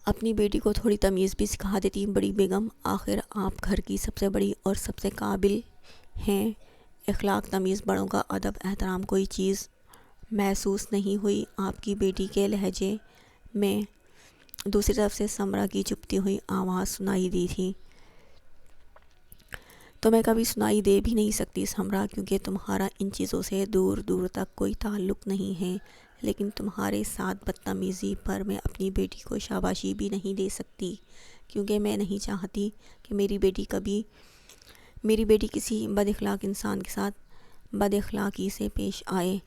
اپنی بیٹی کو تھوڑی تمیز بھی سکھا دیتی بڑی بیگم، آخر آپ گھر کی سب سے بڑی اور سب سے قابل ہیں۔ اخلاق، تمیز، بڑوں کا ادب احترام کوئی چیز محسوس نہیں ہوئی آپ کی بیٹی کے لہجے میں؟ دوسری طرف سے سمرا کی چپتی ہوئی آواز سنائی دی تھی۔ تمہیں کبھی سنائی دے بھی نہیں سکتی سمرا، کیونکہ تمہارا ان چیزوں سے دور دور تک کوئی تعلق نہیں ہے، لیکن تمہارے ساتھ بدتمیزی پر میں اپنی بیٹی کو شاباشی بھی نہیں دے سکتی، کیونکہ میں نہیں چاہتی کہ میری بیٹی کسی بد اخلاق انسان کے ساتھ بد اخلاقی سے پیش آئے۔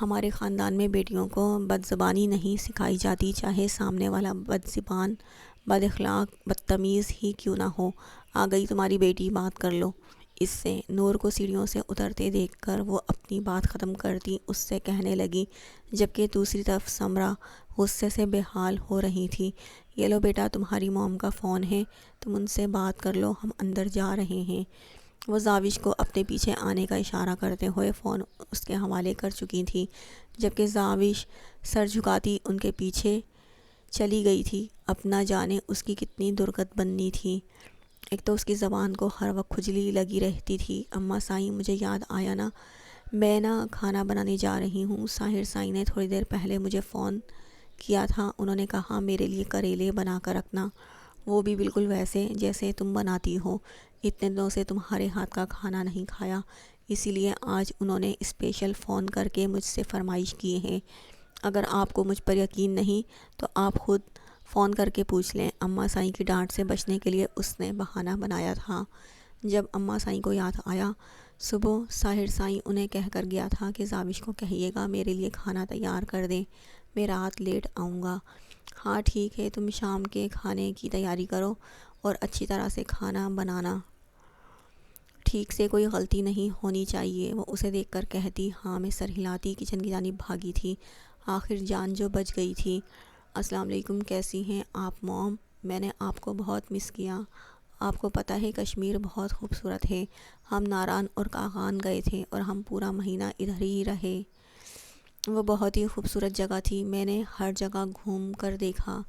ہمارے خاندان میں بیٹیوں کو بد زبانی نہیں سکھائی جاتی، چاہے سامنے والا بد زبان، بد اخلاق، بدتمیز ہی کیوں نہ ہو۔ آ گئی تمہاری بیٹی، بات کر لو۔ اس سے نور کو سیڑھیوں سے اترتے دیکھ کر وہ اپنی بات ختم کرتی اس سے کہنے لگی، جبکہ دوسری طرف سمرہ غصے سے بے حال ہو رہی تھی۔ یہ لو بیٹا، تمہاری موم کا فون ہے، تم ان سے بات کر لو، ہم اندر جا رہے ہیں۔ وہ زاوش کو اپنے پیچھے آنے کا اشارہ کرتے ہوئے فون اس کے حوالے کر چکی تھی، جبکہ زاوش سر جھکاتی ان کے پیچھے چلی گئی تھی۔ اب نہ جانے اس کی کتنی درگت بننی تھی۔ ایک تو اس کی زبان کو ہر وقت کھجلی لگی رہتی تھی۔ اماں سائیں، مجھے یاد آیا نا، میں کھانا بنانے جا رہی ہوں۔ ساحر سائیں نے تھوڑی دیر پہلے مجھے فون کیا تھا، انہوں نے کہا میرے لیے کریلے بنا کر رکھنا، وہ بھی بالکل ویسے جیسے تم بناتی ہو۔ اتنے دنوں سے تمہارے ہاتھ کا کھانا نہیں کھایا، اسی لیے آج انہوں نے اسپیشل فون کر کے مجھ سے فرمائش کی ہے۔ اگر آپ کو مجھ پر یقین نہیں تو آپ خود فون کر کے پوچھ لیں۔ اماں سائیں کی ڈانٹ سے بچنے کے لیے اس نے بہانہ بنایا تھا۔ جب اماں سائیں کو یاد آیا، صبح ساحر سائیں انہیں کہہ کر گیا تھا کہ زاوش کو کہیے گا میرے لیے کھانا تیار کر دیں، میں رات لیٹ آؤں گا۔ ہاں ٹھیک ہے، تم شام کے کھانے کی تیاری کرو اور اچھی طرح سے کھانا بنانا، ٹھیک سے کوئی غلطی نہیں ہونی چاہیے۔ وہ اسے دیکھ کر کہتی، ہاں۔ میں سر ہلاتی کچن کی جانب بھاگی تھی، آخر جان جو بچ گئی تھی۔ السلام علیکم، کیسی ہیں آپ موم؟ میں نے آپ کو بہت مس کیا۔ آپ کو پتہ ہے کشمیر بہت خوبصورت ہے، ہم ناران اور کاغان گئے تھے اور ہم پورا مہینہ ادھر ہی رہے۔ وہ بہت ہی خوبصورت جگہ تھی، میں نے ہر جگہ گھوم کر دیکھا۔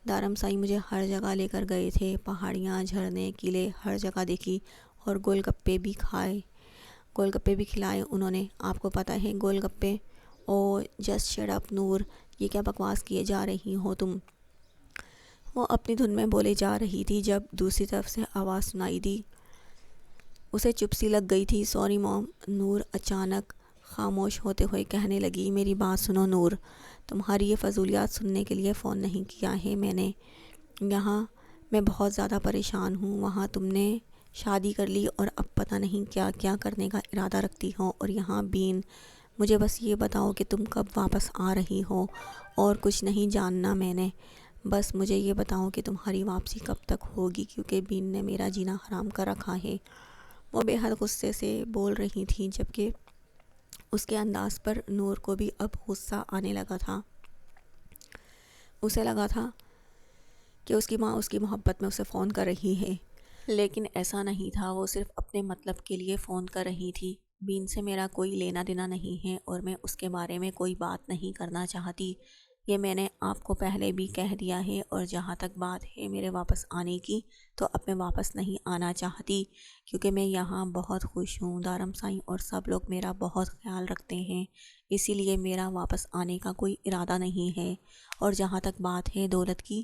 دارم سائیں مجھے ہر جگہ لے کر گئے تھے، پہاڑیاں، جھرنے، قلعے، ہر جگہ دیکھی اور گول گپے بھی کھلائے انہوں نے۔ آپ کو پتہ ہے گول گپے؟ او جسٹ شٹ اپ نور، یہ کیا بکواس کیے جا رہی ہو تم؟ وہ اپنی دھن میں بولے جا رہی تھی جب دوسری طرف سے آواز سنائی دی۔ اسے چپ سی لگ گئی تھی۔ سوری موم، نور اچانک خاموش ہوتے ہوئے کہنے لگی، میری بات سنو نور، تمہاری یہ فضولیات سننے کے لیے فون نہیں کیا ہے میں نے۔ یہاں میں بہت زیادہ پریشان ہوں، وہاں تم نے شادی کر لی اور اب پتہ نہیں کیا کیا کرنے کا ارادہ رکھتی ہو، اور یہاں بین، مجھے بس یہ بتاؤ کہ تم کب واپس آ رہی ہو، اور کچھ نہیں جاننا میں نے، بس مجھے یہ بتاؤ کہ تمہاری واپسی کب تک ہوگی، کیونکہ بین نے میرا جینا حرام کر رکھا ہے۔ وہ بے حد غصے سے بول رہی تھی، جبکہ اس کے انداز پر نور کو بھی اب غصہ آنے لگا تھا۔ اسے لگا تھا کہ اس کی ماں اس کی محبت میں اسے فون کر رہی ہے، لیکن ایسا نہیں تھا، وہ صرف اپنے مطلب کے لیے فون کر رہی تھی۔ بین سے میرا کوئی لینا دینا نہیں ہے اور میں اس کے بارے میں کوئی بات نہیں کرنا چاہتی، یہ میں نے آپ کو پہلے بھی کہہ دیا ہے، اور جہاں تک بات ہے میرے واپس آنے کی، تو اب میں واپس نہیں آنا چاہتی، کیونکہ میں یہاں بہت خوش ہوں، دارم سائیں اور سب لوگ میرا بہت خیال رکھتے ہیں، اسی لیے میرا واپس آنے کا کوئی ارادہ نہیں ہے۔ اور جہاں تک بات ہے دولت کی،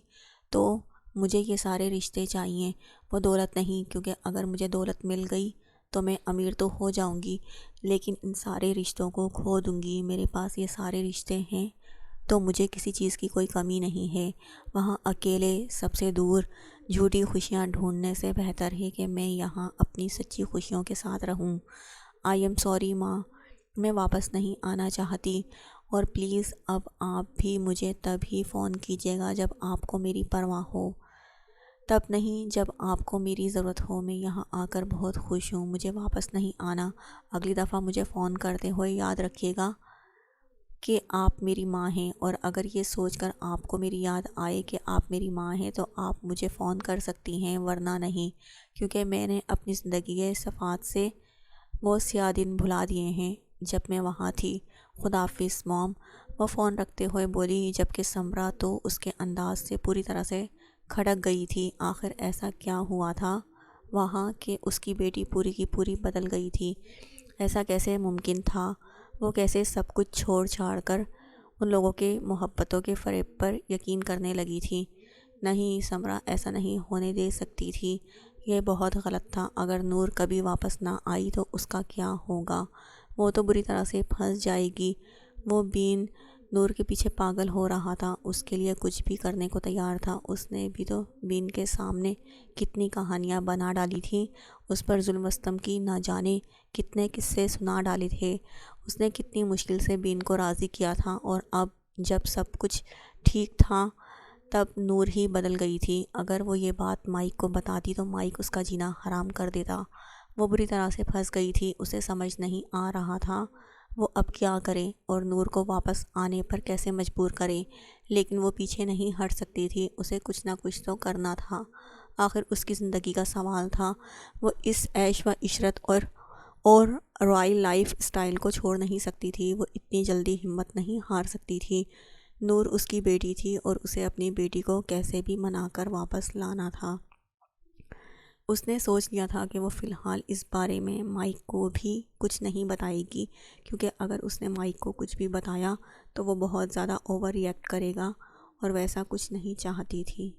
تو مجھے یہ سارے رشتے چاہیے، وہ دولت نہیں، کیونکہ اگر مجھے دولت مل گئی تو میں امیر تو ہو جاؤں گی، لیکن ان سارے رشتوں کو کھو دوں گی۔ میرے پاس یہ سارے رشتے ہیں تو مجھے کسی چیز کی کوئی کمی نہیں ہے، وہاں اکیلے سب سے دور جھوٹی خوشیاں ڈھونڈنے سے بہتر ہے کہ میں یہاں اپنی سچی خوشیوں کے ساتھ رہوں۔ آئی ایم سوری ماں، میں واپس نہیں آنا چاہتی، اور پلیز اب آپ بھی مجھے تب ہی فون کیجیے گا جب آپ کو میری پرواہ ہو، تب نہیں جب آپ کو میری ضرورت ہو۔ میں یہاں آ کر بہت خوش ہوں، مجھے واپس نہیں آنا۔ اگلی دفعہ مجھے فون کرتے ہوئے یاد رکھیے گا کہ آپ میری ماں ہیں، اور اگر یہ سوچ کر آپ کو میری یاد آئے کہ آپ میری ماں ہیں تو آپ مجھے فون کر سکتی ہیں، ورنہ نہیں، کیونکہ میں نے اپنی زندگی کے صفحات سے وہ سیاہ دن بھلا دیے ہیں جب میں وہاں تھی۔ خدا حافظ موم، وہ فون رکھتے ہوئے بولی، جبکہ سمرہ تو اس کے انداز سے پوری طرح سے کھٹک گئی تھی۔ آخر ایسا کیا ہوا تھا وہاں کہ اس کی بیٹی پوری کی پوری بدل گئی تھی؟ ایسا کیسے ممکن تھا؟ وہ کیسے سب کچھ چھوڑ چھاڑ کر ان لوگوں کے محبتوں کے فریب پر یقین کرنے لگی تھی؟ نہیں، سمرہ ایسا نہیں ہونے دے سکتی تھی، یہ بہت غلط تھا۔ اگر نور کبھی واپس نہ آئی تو اس کا کیا ہوگا؟ وہ تو بری طرح سے پھنس جائے گی۔ وہ بین نور کے پیچھے پاگل ہو رہا تھا، اس کے لیے کچھ بھی کرنے کو تیار تھا۔ اس نے بھی تو بین کے سامنے کتنی کہانیاں بنا ڈالی تھیں، اس پر ظلم و ستم کی نہ جانے کتنے قصے سنا ڈالے تھے۔ اس نے کتنی مشکل سے بین کو راضی کیا تھا، اور اب جب سب کچھ ٹھیک تھا تب نور ہی بدل گئی تھی۔ اگر وہ یہ بات مائک کو بتاتی تو مائک اس کا جینا حرام کر دیتا۔ وہ بری طرح سے پھنس گئی تھی، اسے سمجھ نہیں آ رہا تھا وہ اب کیا کرے اور نور کو واپس آنے پر کیسے مجبور کرے، لیکن وہ پیچھے نہیں ہٹ سکتی تھی، اسے کچھ نہ کچھ تو کرنا تھا، آخر اس کی زندگی کا سوال تھا۔ وہ اس عیش و عشرت اور رائل لائف سٹائل کو چھوڑ نہیں سکتی تھی، وہ اتنی جلدی ہمت نہیں ہار سکتی تھی۔ نور اس کی بیٹی تھی اور اسے اپنی بیٹی کو کیسے بھی منا کر واپس لانا تھا۔ اس نے سوچ لیا تھا کہ وہ فی الحال اس بارے میں مائک کو بھی کچھ نہیں بتائے گی، کیونکہ اگر اس نے مائک کو کچھ بھی بتایا تو وہ بہت زیادہ اوور ری ایکٹ کرے گا اور ویسا کچھ نہیں چاہتی تھی۔